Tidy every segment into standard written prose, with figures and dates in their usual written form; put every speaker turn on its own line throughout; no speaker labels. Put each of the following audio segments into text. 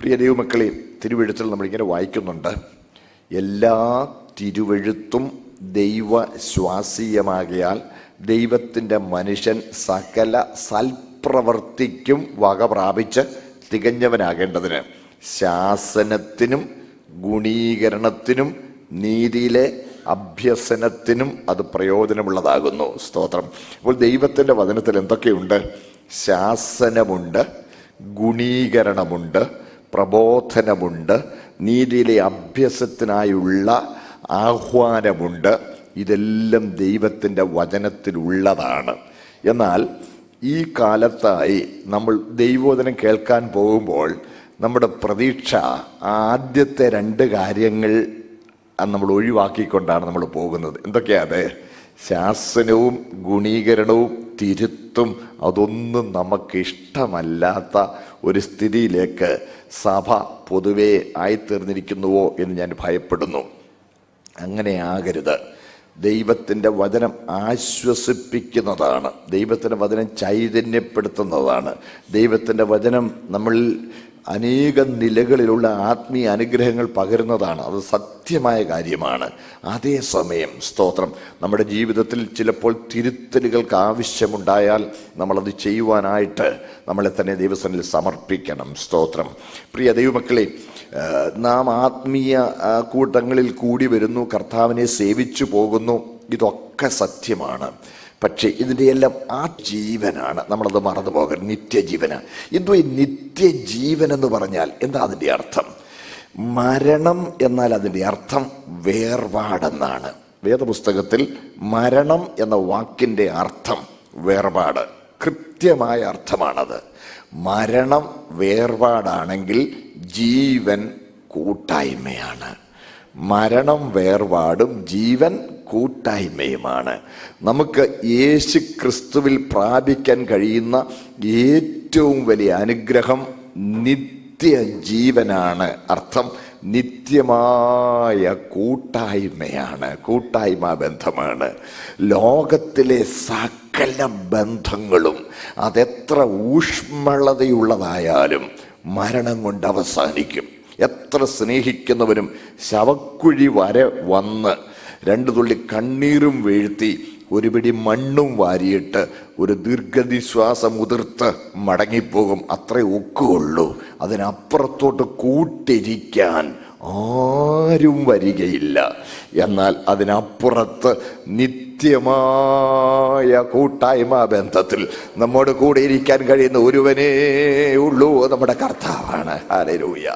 പ്രിയ ദൈവമക്കളെ, തിരുവെഴുത്തിൽ നമ്മളിങ്ങനെ വായിക്കുന്നുണ്ട്, എല്ലാ തിരുവെഴുത്തും ദൈവശ്വാസീയമാകയാൽ ദൈവത്തിൻ്റെ മനുഷ്യൻ സകല സൽപ്രവർത്തിക്കും വക പ്രാപിച്ച് തികഞ്ഞവനാകേണ്ടതിന് ശാസനത്തിനും ഗുണീകരണത്തിനും നീതിയിലെ അഭ്യസനത്തിനും അത് പ്രയോജനമുള്ളതാകുന്നു. സ്തോത്രം. അപ്പോൾ ദൈവത്തിൻ്റെ വചനത്തിൽ എന്തൊക്കെയുണ്ട്? ശാസനമുണ്ട്, ഗുണീകരണമുണ്ട്, പ്രബോധനമുണ്ട്, നീതിയിലെ അഭ്യസനത്തിനായുള്ള ആഹ്വാനമുണ്ട്. ഇതെല്ലാം ദൈവത്തിൻ്റെ വചനത്തിലുള്ളതാണ്. എന്നാൽ ഈ കാലത്തായി നമ്മൾ ദൈവവചനം കേൾക്കാൻ പോകുമ്പോൾ നമ്മുടെ പ്രതീക്ഷ ആദ്യത്തെ 2 കാര്യങ്ങൾ നമ്മൾ ഒഴിവാക്കിക്കൊണ്ടാണ് നമ്മൾ പോകുന്നത്. എന്തൊക്കെയാണ്? ശാസനവും ഗുണീകരണവും തിരുത്തും അതൊന്നും നമുക്ക് ഇഷ്ടമല്ലാത്ത ഒരു സ്ഥിതിയിലേക്ക് സഭ പൊതുവേ ആയിത്തീർന്നിരിക്കുന്നുവോ എന്ന് ഞാൻ ഭയപ്പെടുന്നു. അങ്ങനെ ആകരുത്. ദൈവത്തിൻ്റെ വചനം ആശ്വസിപ്പിക്കുന്നതാണ്, ദൈവത്തിൻ്റെ വചനം ചൈതന്യപ്പെടുത്തുന്നതാണ്, ദൈവത്തിൻ്റെ വചനം നമ്മളിൽ അനേകം നിലകളിലുള്ള ആത്മീയ അനുഗ്രഹങ്ങൾ പകരുന്നതാണ്. അത് സത്യമായ കാര്യമാണ്. അതേസമയം സ്തോത്രം, നമ്മുടെ ജീവിതത്തിൽ ചിലപ്പോൾ തിരുത്തലുകൾക്ക് ആവശ്യമുണ്ടായാൽ നമ്മളത് ചെയ്യുവാനായിട്ട് നമ്മളെ തന്നെ ദൈവസന്നിധിയിൽ സമർപ്പിക്കണം. സ്തോത്രം. പ്രിയ ദൈവമക്കളെ, നാം ആത്മീയ കൂട്ടങ്ങളിൽ കൂടി വരുന്നു, കർത്താവിനെ സേവിച്ചു പോകുന്നു, ഇതൊക്കെ സത്യമാണ്. പക്ഷേ ഇതിൻ്റെ എല്ലാം ആ ജീവനാണ്, നമ്മളത് മറന്നു പോകരുത്. നിത്യജീവനാണ്. എന്തോ ഈ നിത്യജീവൻ എന്ന് പറഞ്ഞാൽ എന്താ അതിൻ്റെ അർത്ഥം? മരണം എന്നാൽ അതിൻ്റെ അർത്ഥം വേർപാടെന്നാണ്. വേദപുസ്തകത്തിൽ മരണം എന്ന വാക്കിൻ്റെ അർത്ഥം വേർപാട്, കൃത്യമായ അർത്ഥമാണത്. മരണം വേർപാടാണെങ്കിൽ ജീവൻ കൂട്ടായ്മയാണ്. മരണം വേർപാടും ജീവൻ കൂട്ടായ്മയുമാണ്. നമുക്ക് യേശു ക്രിസ്തുവിൽ പ്രാപിക്കാൻ കഴിയുന്ന ഏറ്റവും വലിയ അനുഗ്രഹം നിത്യജീവനാണ്. അർത്ഥം നിത്യമായ കൂട്ടായ്മയാണ്, കൂട്ടായ്മ ബന്ധമാണ്. ലോകത്തിലെ സകല ബന്ധങ്ങളും അതെത്ര ഊഷ്മളതയുള്ളതായാലും മരണം കൊണ്ട് അവസാനിക്കും. എത്ര സ്നേഹിക്കുന്നവരും ശവക്കുഴി വരെ വന്ന് 2 തുള്ളി കണ്ണീരും വീഴ്ത്തി ഒരു പിടി മണ്ണും വാരിയിട്ട് ഒരു ദീർഘനിശ്വാസം ഉതിർത്ത് മടങ്ങിപ്പോകും. അത്രേ ഒക്കുകയുള്ളൂ. അതിനപ്പുറത്തോട്ട് കൂട്ടിരിക്കാൻ ആരും വരികയില്ല. എന്നാൽ അതിനപ്പുറത്ത് നിത്യമായ കൂട്ടായ്മ ബന്ധത്തിൽ നമ്മോട് കൂടെ ഇരിക്കാൻ കഴിയുന്ന ഒരുവനേ ഉള്ളൂ, നമ്മുടെ കർത്താവാണ്. ഹല്ലേലൂയ.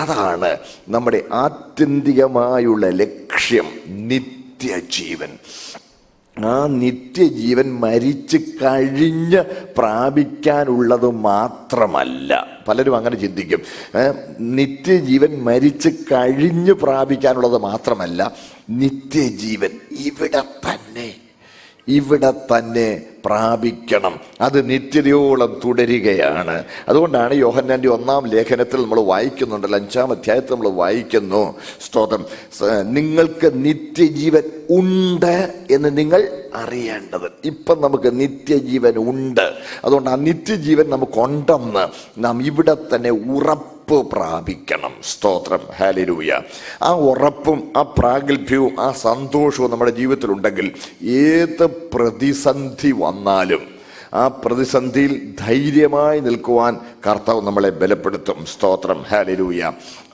അതാണ് നമ്മുടെ ആത്യന്തികമായുള്ള ലക്ഷ്യം, നിത്യജീവൻ. ആ നിത്യജീവൻ മരിച്ച് കഴിഞ്ഞ് പ്രാപിക്കാനുള്ളത് മാത്രമല്ല. പലരും അങ്ങനെ ചിന്തിക്കും, നിത്യജീവൻ മരിച്ച് കഴിഞ്ഞ് പ്രാപിക്കാനുള്ളത് മാത്രമല്ല, നിത്യജീവൻ ഇവിടെ തന്നെ പ്രാപിക്കണം. അത് നിത്യതയോളം തുടരുകയാണ്. അതുകൊണ്ടാണ് യോഹന്നാന്റെ 1-ാം ലേഖനത്തിൽ നമ്മൾ വായിക്കുന്നുണ്ടല്ലോ, 5-ാം അധ്യായത്തിൽ നമ്മൾ വായിക്കുന്നു, സ്തോത്രം, നിങ്ങൾക്ക് നിത്യജീവൻ ഉണ്ട് എന്ന് നിങ്ങൾ അറിയേണ്ടത്. ഇപ്പം നമുക്ക് നിത്യജീവൻ ഉണ്ട്. അതുകൊണ്ട് ആ നിത്യജീവൻ നമുക്കുണ്ടെന്ന് നാം ഇവിടെ തന്നെ ഉറപ്പ് പ്രാപിക്കണം. സ്തോത്രം. ഹല്ലേലൂയ. ആ ഉറപ്പും ആ പ്രാഗൽഭ്യവും ആ സന്തോഷവും നമ്മുടെ ജീവിതത്തിലുണ്ടെങ്കിൽ ഏത് പ്രതിസന്ധി വന്നാലും ആ പ്രതിസന്ധിയിൽ ധൈര്യമായി നിൽക്കുവാൻ കർത്താവ് നമ്മളെ ബലപ്പെടുത്തും. സ്തോത്രം. ഹല്ലേലൂയ.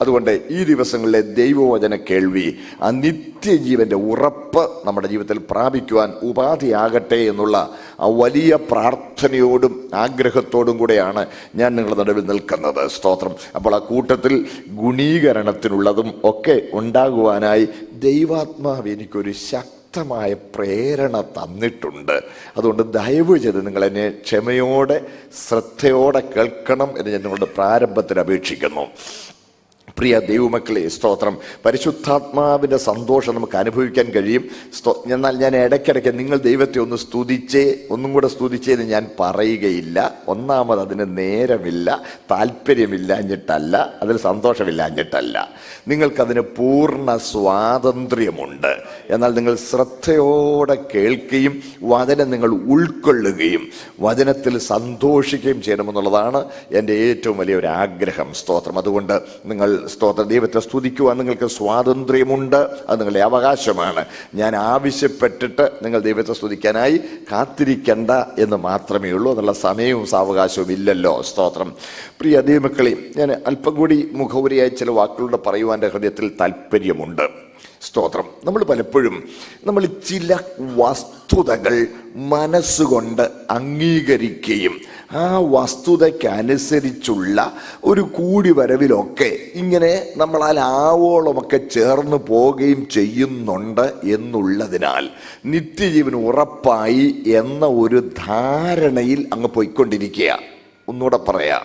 അതുകൊണ്ട് ഈ ദിവസങ്ങളിലെ ദൈവവചന കേൾവി ആ നിത്യജീവന്റെ ഉറപ്പ് നമ്മുടെ ജീവിതത്തിൽ പ്രാപിക്കുവാൻ ഉപാധിയാകട്ടെ എന്നുള്ള ആ വലിയ പ്രാർത്ഥനയോടും ആഗ്രഹത്തോടും കൂടെയാണ് ഞാൻ നിങ്ങളുടെ നടുവിൽ നിൽക്കുന്നത്. സ്തോത്രം. അപ്പോൾ ആ കൂട്ടത്തിൽ ഗുണീകരണത്തിനുള്ളതും ഒക്കെ ഉണ്ടാകുവാനായി ദൈവാത്മാവ് എനിക്കൊരു ശക്തമായ പ്രേരണ തന്നിട്ടുണ്ട്. അതുകൊണ്ട് ദയവ് ചെയ്ത് നിങ്ങൾ എന്നെ ക്ഷമയോടെ ശ്രദ്ധയോടെ കേൾക്കണം എന്ന് ഞാൻ നിങ്ങളുടെ പ്രാരംഭത്തിൽ അപേക്ഷിക്കുന്നു. പ്രിയ ദൈവമക്കളെ, സ്തോത്രം. പരിശുദ്ധാത്മാവിൻ്റെ സന്തോഷം നമുക്ക് അനുഭവിക്കാൻ കഴിയും. എന്നാൽ ഞാൻ ഇടയ്ക്കിടയ്ക്ക് നിങ്ങൾ ദൈവത്തെ ഒന്നും കൂടെ സ്തുതിച്ചേന്ന് ഞാൻ പറയുകയില്ല. ഒന്നാമത് അതിന് നേരമില്ല, താല്പര്യമില്ലാഞ്ഞിട്ടല്ല, അതിൽ സന്തോഷമില്ലാഞ്ഞിട്ടല്ല. നിങ്ങൾക്കതിന് പൂർണ്ണ സ്വാതന്ത്ര്യമുണ്ട്. എന്നാൽ നിങ്ങൾ ശ്രദ്ധയോടെ കേൾക്കുകയും വചനം നിങ്ങൾ ഉൾക്കൊള്ളുകയും വചനത്തിൽ സന്തോഷിക്കുകയും ചെയ്യണമെന്നുള്ളതാണ് എൻ്റെ ഏറ്റവും വലിയൊരു ആഗ്രഹം. സ്തോത്രം. അതുകൊണ്ട് നിങ്ങൾ ദൈവത്തെ സ്തുതിക്കുവാൻ നിങ്ങൾക്ക് സ്വാതന്ത്ര്യമുണ്ട്. അത് നിങ്ങളുടെ അവകാശമാണ്. ഞാൻ ആവശ്യപ്പെട്ടിട്ട് നിങ്ങൾ ദൈവത്തെ സ്തുതിക്കാനായി കാത്തിരിക്കേണ്ട എന്ന് മാത്രമേ ഉള്ളൂ. എന്നുള്ള സമയവും സാവകാശവും ഇല്ലല്ലോ. സ്തോത്രം. പ്രിയ ദൈവമക്കളെ, ഞാൻ അല്പം കൂടി മുഖവുരയായി ചില വാക്കുകളുടെ പറയുവാൻ എൻ്റെ ഹൃദയത്തിൽ താല്പര്യമുണ്ട്. സ്തോത്രം. നമ്മൾ പലപ്പോഴും ചില വസ്തുതകൾ മനസ്സുകൊണ്ട് അംഗീകരിക്കുകയും ആ വസ്തുതയ്ക്കനുസരിച്ചുള്ള ഒരു കൂടിവരവിലൊക്കെ ഇങ്ങനെ നമ്മളാൽ ആവോളമൊക്കെ ചേർന്ന് പോവുകയും ചെയ്യുന്നുണ്ട് എന്നുള്ളതിനാൽ നിത്യജീവൻ ഉറപ്പായി എന്ന ഒരു ധാരണയിൽ അങ്ങ് പോയിക്കൊണ്ടിരിക്കുക. ഒന്നുകൂടെ പറയാം.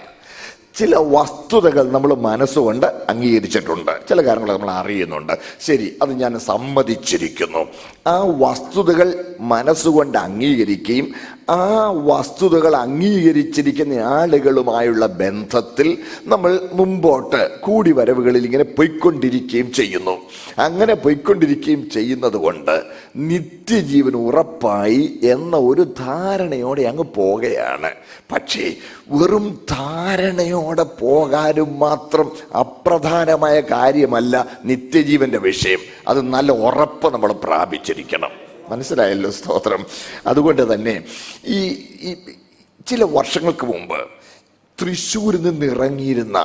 ചില വസ്തുതകൾ നമ്മൾ മനസ്സുകൊണ്ട് അംഗീകരിച്ചിട്ടുണ്ട്, ചില കാര്യങ്ങൾ നമ്മൾ അറിയുന്നുണ്ട്. ശരി, അത് ഞാൻ സമ്മതിച്ചിരിക്കുന്നു. ആ വസ്തുതകൾ മനസ്സുകൊണ്ട് അംഗീകരിക്കുകയും ആ വസ്തുതകൾ അംഗീകരിച്ചിരിക്കുന്ന ആളുകളുമായുള്ള ബന്ധത്തിൽ നമ്മൾ മുമ്പോട്ട് കൂടിവരവുകളിൽ ഇങ്ങനെ പൊയ്ക്കൊണ്ടിരിക്കുകയും ചെയ്യുന്നു. അങ്ങനെ പൊയ്ക്കൊണ്ടിരിക്കുകയും ചെയ്യുന്നത് കൊണ്ട് നിത്യജീവൻ ഉറപ്പായി എന്ന ഒരു ധാരണയോടെ അങ്ങ് പോകുകയാണ്. പക്ഷേ വെറും ധാരണയോടെ പോകാനും മാത്രം അപ്രധാനമായ കാര്യമല്ല നിത്യജീവന്റെ വിഷയം. അത് നല്ല ഉറപ്പ് നമ്മൾ പ്രാപിച്ചിരിക്കണം. മനസ്സിലായല്ലോ? സ്തോത്രം. അതുകൊണ്ട് തന്നെ ഈ ചില വർഷങ്ങൾക്ക് മുമ്പ് തൃശ്ശൂരിൽ നിന്ന് ഇറങ്ങിയിരുന്ന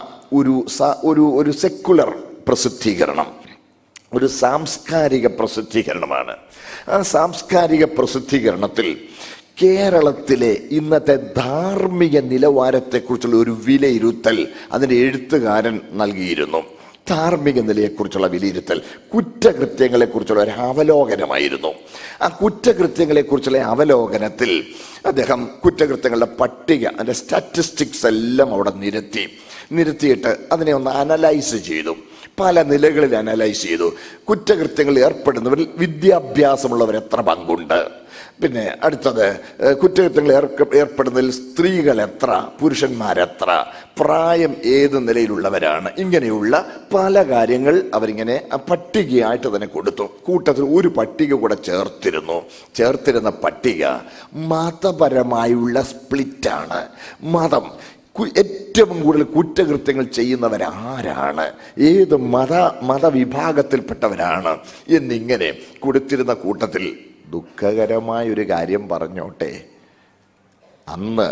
ഒരു സെക്കുലർ പ്രസിദ്ധീകരണം, ഒരു സാംസ്കാരിക പ്രസിദ്ധീകരണമാണ്. ആ സാംസ്കാരിക പ്രസിദ്ധീകരണത്തിൽ കേരളത്തിലെ ഇന്നത്തെ ധാർമ്മിക നിലവാരത്തെക്കുറിച്ചുള്ള ഒരു വിലയിരുത്തൽ അതിൻ്റെ എഴുത്തുകാരൻ നൽകിയിരുന്നു. ധാർമ്മിക നിലയെക്കുറിച്ചുള്ള വിലയിരുത്തൽ, കുറ്റകൃത്യങ്ങളെക്കുറിച്ചുള്ള ഒരു അവലോകനമായിരുന്നു. ആ കുറ്റകൃത്യങ്ങളെക്കുറിച്ചുള്ള അവലോകനത്തിൽ അദ്ദേഹം കുറ്റകൃത്യങ്ങളുടെ പട്ടിക, അതിൻ്റെ സ്റ്റാറ്റിസ്റ്റിക്സ് എല്ലാം അവിടെ നിരത്തിയിട്ട് അതിനെ ഒന്ന് അനലൈസ് ചെയ്തു. പല നിലകളിൽ അനലൈസ് ചെയ്തു. കുറ്റകൃത്യങ്ങളിൽ ഏർപ്പെടുന്നവരിൽ വിദ്യാഭ്യാസമുള്ളവർ എത്ര പങ്കുണ്ട്, പിന്നെ അടുത്തത് കുറ്റകൃത്യങ്ങൾ ഏർപ്പെടുന്നതിൽ സ്ത്രീകൾ എത്ര, പുരുഷന്മാരെത്ര, പ്രായം ഏത് നിലയിലുള്ളവരാണ്, ഇങ്ങനെയുള്ള പല കാര്യങ്ങൾ അവരിങ്ങനെ പട്ടികയായിട്ട് തന്നെ കൊടുത്തു. കൂട്ടത്തിൽ ഒരു പട്ടിക കൂടെ ചേർത്തിരുന്ന പട്ടിക മതപരമായുള്ള സ്പ്ലിറ്റാണ്. ഏറ്റവും കൂടുതൽ കുറ്റകൃത്യങ്ങൾ ചെയ്യുന്നവരാരാണ്, ഏത് മതവിഭാഗത്തിൽപ്പെട്ടവരാണ് എന്നിങ്ങനെ കൊടുത്തിരുന്ന കൂട്ടത്തിൽ ദുഃഖകരമായൊരു കാര്യം പറഞ്ഞോട്ടെ, അന്ന്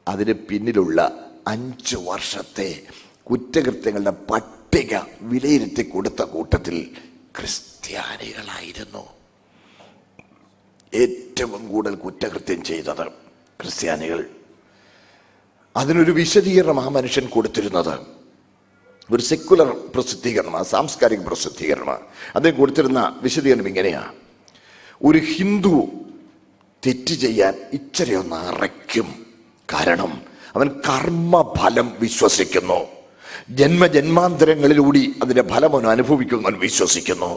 അതിന് പിന്നിലുള്ള 5 വർഷത്തെ കുറ്റകൃത്യങ്ങളുടെ പട്ടിക വിലയിരുത്തി കൊടുത്ത കൂട്ടത്തിൽ ക്രിസ്ത്യാനികളായിരുന്നു. ഏറ്റവും കൂടുതൽ കുറ്റകൃത്യം ചെയ്തത് ക്രിസ്ത്യാനികൾ. അതിനൊരു വിശദീകരണം ആ മനുഷ്യൻ കൊടുത്തിരുന്നത് ഒരു സെക്കുലർ പ്രസിദ്ധീകരണമാണ്, സാംസ്കാരിക പ്രസിദ്ധീകരണമാണ്. അദ്ദേഹം കൊടുത്തിരുന്ന വിശദീകരണം ഇങ്ങനെയാണ്: ഒരു ഹിന്ദു തെറ്റ് ചെയ്യാൻ ഇച്ചിരി ഒന്ന് അറയ്ക്കും. കാരണം അവൻ കർമ്മഫലം വിശ്വസിക്കുന്നു. ജന്മജന്മാന്തരങ്ങളിലൂടെ അതിൻ്റെ ഫലം അവൻ അനുഭവിക്കുമെന്ന് വിശ്വസിക്കുന്നു.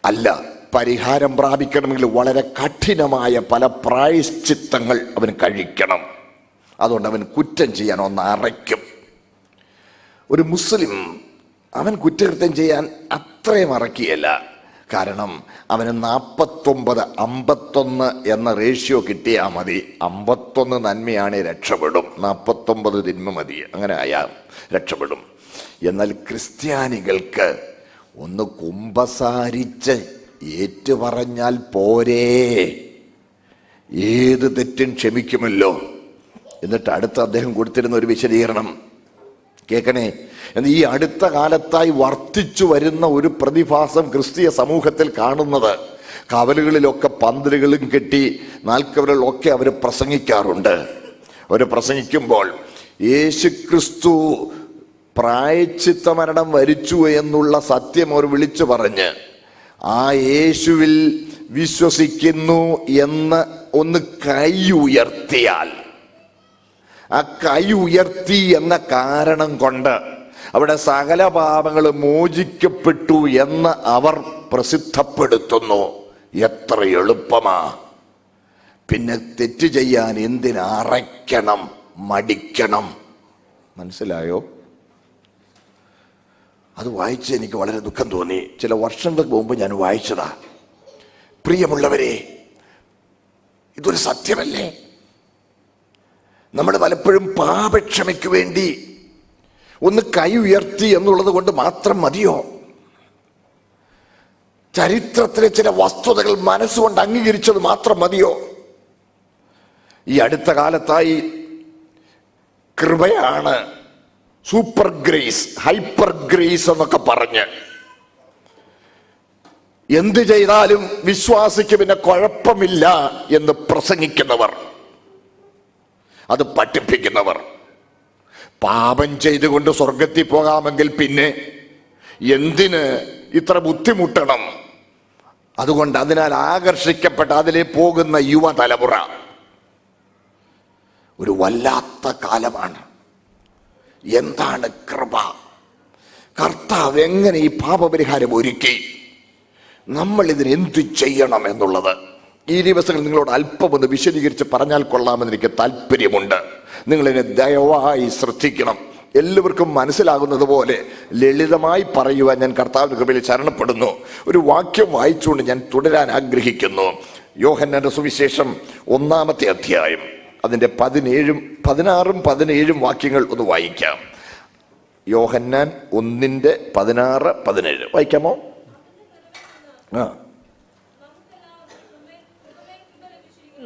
അല്ല, പരിഹാരം പ്രാപിക്കണമെങ്കിൽ വളരെ കഠിനമായ പല പ്രായശ്ചിത്തങ്ങൾ അവൻ കഴിക്കണം. അതുകൊണ്ട് അവൻ കുറ്റം ചെയ്യാൻ ഒന്ന് അറയ്ക്കും. ഒരു മുസ്ലിം അവൻ കുറ്റകൃത്യം ചെയ്യാൻ അത്രയും അറയ്ക്കുകയല്ല. കാരണം അവന് 49-51 എന്ന റേഷ്യോ കിട്ടിയാൽ മതി. 51 നന്മയാണെ രക്ഷപ്പെടും, 49 തിന്മ മതി, അങ്ങനെ ആയാൽ രക്ഷപ്പെടും. എന്നാൽ ക്രിസ്ത്യാനികൾക്ക് ഒന്ന് കുമ്പസാരിച്ച് ഏറ്റുപറഞ്ഞാൽ പോരേ, ഏത് തെറ്റും ക്ഷമിക്കുമല്ലോ. എന്നിട്ട് അടുത്ത അദ്ദേഹം കൊടുത്തിരുന്ന ഒരു വിശദീകരണം കേൾക്കണേ. ഈ അടുത്ത കാലത്തായി വർദ്ധിച്ചു വരുന്ന ഒരു പ്രതിഭാസം ക്രിസ്തീയ സമൂഹത്തിൽ കാണുന്നത്, കവലുകളിലൊക്കെ പന്തലുകളും കെട്ടി നാൽക്കവലുകളൊക്കെ അവർ പ്രസംഗിക്കാറുണ്ട്. അവർ പ്രസംഗിക്കുമ്പോൾ യേശുക്രിസ്തു പ്രായശ്ചിത്ത മരണം വരിച്ചു എന്നുള്ള സത്യം അവർ വിളിച്ചു പറഞ്ഞ് ആ യേശുവിൽ വിശ്വസിക്കുന്നു എന്ന് ഒന്ന് കൈ ഉയർത്തിയാൽ, ആ കൈ ഉയർത്തി എന്ന കാരണം കൊണ്ട് അവിടെ സകല പാപങ്ങളും മോചിക്കപ്പെട്ടു എന്ന് അവർ പ്രസിദ്ധപ്പെടുത്തുന്നു. എത്ര എളുപ്പമാ! പിന്നെ തെറ്റ് ചെയ്യാൻ എന്തിനറയ്ക്കണം, മടിക്കണം? മനസ്സിലായോ? അത് വായിച്ച് എനിക്ക് വളരെ ദുഃഖം തോന്നി. ചില വർഷങ്ങൾക്ക് മുമ്പ് ഞാൻ വായിച്ചതാ. പ്രിയമുള്ളവരെ, ഇതൊരു സത്യമല്ലേ? നമ്മൾ പലപ്പോഴും പാപക്ഷമയ്ക്ക് വേണ്ടി ഒന്ന് കൈ ഉയർത്തി എന്നുള്ളത് കൊണ്ട് മാത്രം മതിയോ? ചരിത്രത്തിലെ ചില വസ്തുതകൾ മനസ്സുകൊണ്ട് അംഗീകരിച്ചത് മാത്രം മതിയോ? ഈ അടുത്ത കാലത്തായി കൃപയാണ്, സൂപ്പർ ഗ്രേസ്, ഹൈപ്പർ ഗ്രേസ് എന്നൊക്കെ പറഞ്ഞ് എന്ത് ചെയ്താലും വിശ്വാസിക്ക് പിന്നെ കുഴപ്പമില്ല എന്ന് പ്രസംഗിക്കുന്നവർ, അത് പഠിപ്പിക്കുന്നവർ, പാപം ചെയ്തുകൊണ്ട് സ്വർഗത്തിൽ പോകാമെങ്കിൽ പിന്നെ എന്തിന് ഇത്ര ബുദ്ധിമുട്ടണം? അതുകൊണ്ട് അതിനാൽ ആകർഷിക്കപ്പെട്ട അതിലേ പോകുന്ന യുവതലമുറ ഒരു വല്ലാത്ത കാലമാണ്. എന്താണ് കൃപ? കർത്താവ് എങ്ങനെ ഈ പാപപരിഹാരം ഒരുക്കി? നമ്മൾ ഇതിന് എന്ത് ചെയ്യണം എന്നുള്ളത് ഈ ദിവസങ്ങൾ നിങ്ങളോട് അല്പം ഒന്ന് വിശദീകരിച്ച് പറഞ്ഞാൽ കൊള്ളാമെന്ന് എനിക്ക് താല്പര്യമുണ്ട്. നിങ്ങളിതിനെ ദയവായി ശ്രദ്ധിക്കണം. എല്ലാവർക്കും മനസ്സിലാകുന്നത് പോലെ ലളിതമായി പറയുവാൻ ഞാൻ കർത്താവിന്റെ കൃപയിൽ ശരണപ്പെടുന്നു. ഒരു വാക്യം വായിച്ചുകൊണ്ട് ഞാൻ തുടരാൻ ആഗ്രഹിക്കുന്നു. യോഹന്നാന്റെ സുവിശേഷം 1-ാമത്തെ അധ്യായം, അതിന്റെ 16-17 വാക്യങ്ങൾ ഒന്ന് വായിക്കാം. യോഹന്നാൻ 1:16-17 വായിക്കാമോ?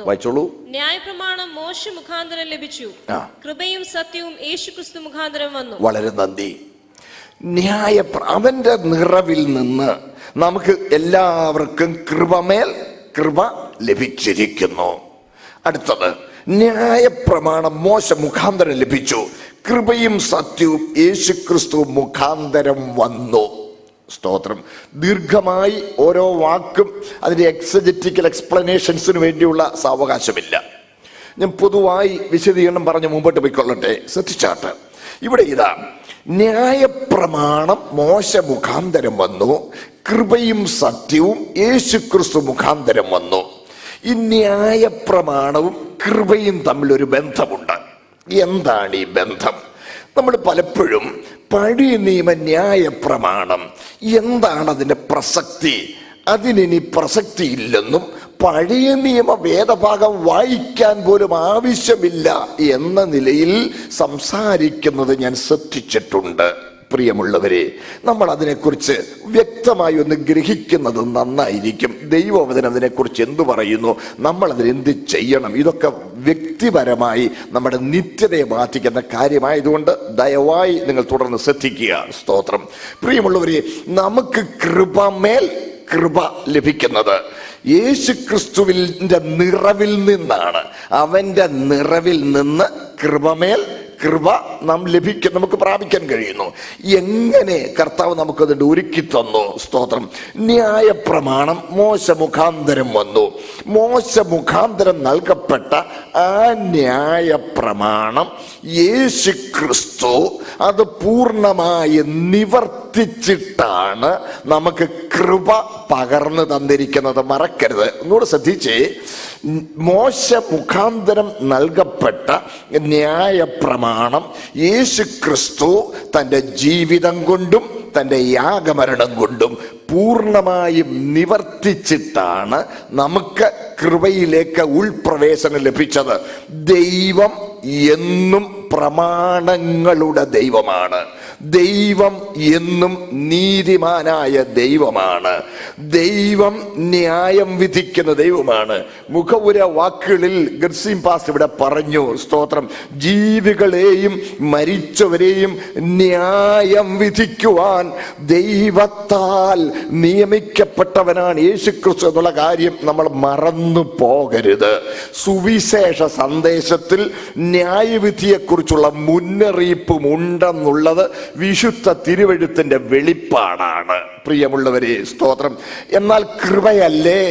വായിച്ചോളൂ.
ന്യായപ്രമാണം മോശ മുഖാന്തരം ലഭിച്ചു, കൃപയും സത്യവും യേശുക്രിസ്തു മുഖാന്തരം വന്നു.
വളരെ നന്ദി. അവന്റെ നിറവിൽ നിന്ന് നമുക്ക് എല്ലാവർക്കും കൃപമേൽ കൃപ ലഭിച്ചിരിക്കുന്നു. അടുത്തത്, ന്യായപ്രമാണം മോശ മുഖാന്തരം ലഭിച്ചു, കൃപയും സത്യവും യേശുക്രിസ്തു മുഖാന്തരം വന്നു. സ്തോത്രം. ദീർഘമായി ഓരോ വാക്കും അതിന്റെ എക്സജറ്റിക്കൽ എക്സ്പ്ലനേഷൻസിന് വേണ്ടിയുള്ള സാവകാശമില്ല. ഞാൻ പൊതുവായി വിശദീകരണം പറഞ്ഞ് മുമ്പോട്ട് പോയിക്കൊള്ളട്ടെ. ശ്രദ്ധിച്ചാട്ട്, ഇവിടെ ഇതാ, ന്യായപ്രമാണം മോശ മുഖാന്തരം വന്നു, കൃപയും സത്യവും യേശുക്രിസ്തു മുഖാന്തരം വന്നു. ഈ ന്യായപ്രമാണവും കൃപയും തമ്മിലൊരു ബന്ധമുണ്ട്. എന്താണ് ഈ ബന്ധം? നമ്മൾ പലപ്പോഴും പഴയ നിയമ ന്യായപ്രമാണം എന്താണ് അതിൻ്റെ പ്രസക്തി, അതിനി പ്രസക്തി ഇല്ലെന്നും പഴയ നിയമ വേദഭാഗം വായിക്കാൻ പോലും ആവശ്യമില്ല എന്ന നിലയിൽ സംസാരിക്കുന്നത് ഞാൻ ശ്രദ്ധിച്ചിട്ടുണ്ട്. പ്രിയമുള്ളവരെ, നമ്മൾ അതിനെക്കുറിച്ച് വ്യക്തമായി ഒന്ന് ഗ്രഹിക്കുന്നത് നന്നായിരിക്കും. ദൈവവചനം അതിനെക്കുറിച്ച് എന്തു പറയുന്നു, നമ്മൾ അതിനെന്ത് ചെയ്യണം, ഇതൊക്കെ വ്യക്തിപരമായി നമ്മുടെ നിത്യതയെ ബാധിക്കുന്ന കാര്യമായതുകൊണ്ട് ദയവായി നിങ്ങൾ തുടർന്ന് ശ്രദ്ധിക്കുക. സ്തോത്രം. പ്രിയമുള്ളവരെ, നമുക്ക് കൃപമേൽ കൃപ ലഭിക്കുന്നത് യേശുക്രിസ്തുവിന്റെ നിറവിൽ നിന്നാണ്. അവന്റെ നിറവിൽ നിന്ന് കൃപമേൽ കൃപ നാം നമുക്ക് പ്രാപിക്കാൻ കഴിയുന്നു. എങ്ങനെ കർത്താവ് നമുക്കതിൻ്റെ ഒരുക്കി തന്നു? സ്തോത്രം. ന്യായപ്രമാണം മോശ മുഖാന്തരം വന്നു. മോശ മുഖാന്തരം നൽകപ്പെട്ട ആ ന്യായപ്രമാണം യേശുക്രിസ്തു അത് പൂർണ്ണമായി നിവർത്തിച്ചിട്ടാണ് നമുക്ക് കൃപ പകർന്നു തന്നിരിക്കുന്നത്. മറക്കരുത്. ഒന്നുകൂടെ ശ്രദ്ധിച്ചേ. മോശ മുഖാന്തരം നൽകപ്പെട്ട ന്യായപ്രമാണം യേശുക്രിസ്തു തൻ്റെ ജീവിതം കൊണ്ടും തൻ്റെ യാഗമരണം കൊണ്ടും പൂർണ്ണമായും നിവർത്തിച്ചിട്ടാണ് നമുക്ക് കൃപയിലേക്ക് ഉൾപ്രവേശനം ലഭിച്ചത്. ദൈവം എന്നും പ്രമാണങ്ങളുടെ ദൈവമാണ്. ദൈവം എന്നും നീതിമാനായ ദൈവമാണ്. ദൈവം ന്യായം വിധിക്കുന്ന ദൈവമാണ്. മുഖവുര വാക്കുകളിൽ ഗർസീം പാസ് ഇവിടെ പറഞ്ഞു. സ്തോത്രം. ജീവികളെയും മരിച്ചവരെയും ന്യായം വിധിക്കുവാൻ ദൈവത്താൽ നിയമിക്കപ്പെട്ടവനാണ് യേശുക്രിസ്തു എന്നുള്ള കാര്യം നമ്മൾ മറന്നു പോകരുത്. സുവിശേഷ സന്ദേശത്തിൽ ന്യായവിധിയെക്കുറിച്ചുള്ള മുന്നറിയിപ്പും ഉണ്ടെന്നുള്ളത് വിശുദ്ധ തിരുവെഴുത്തിന്റെ വെളിപ്പാടാണ്. പ്രിയമുള്ളവരെ, സ്തോത്രം. എന്നാൽ കൃപയല്ലേ?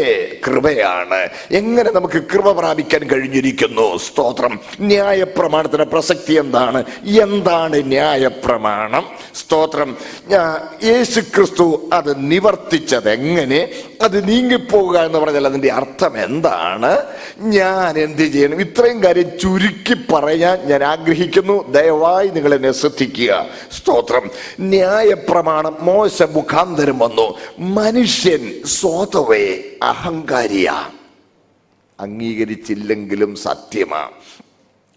കൃപയാണ്. എങ്ങനെ നമുക്ക് കൃപ പ്രാപിക്കാൻ കഴിഞ്ഞിരിക്കുന്നു? സ്തോത്രം. ന്യായപ്രമാണത്തിന്റെ പ്രസക്തി എന്താണ്? എന്താണ് ന്യായപ്രമാണം? സ്തോത്രം. യേശു ക്രിസ്തു അത് നിവർത്തിച്ചത് എങ്ങനെ? അത് നീങ്ങിപ്പോവുക എന്ന് പറഞ്ഞാൽ അതിന്റെ അർത്ഥം എന്താണ്? ഞാൻ എന്ത് ചെയ്യണം? ഇത്രയും കാര്യം ചുരുക്കി പറയാൻ ഞാൻ ആഗ്രഹിക്കുന്നു. ദയവായി നിങ്ങൾ എന്നെ ശ്രദ്ധിക്കുക. സ്തോത്രം. ന്യായപ്രമാണം മോശ മുഖാന്തരം വന്നു. മനുഷ്യൻ സ്വതവേ അഹങ്കാരിയാ, അംഗീകരിച്ചില്ലെങ്കിലും സത്യമാ.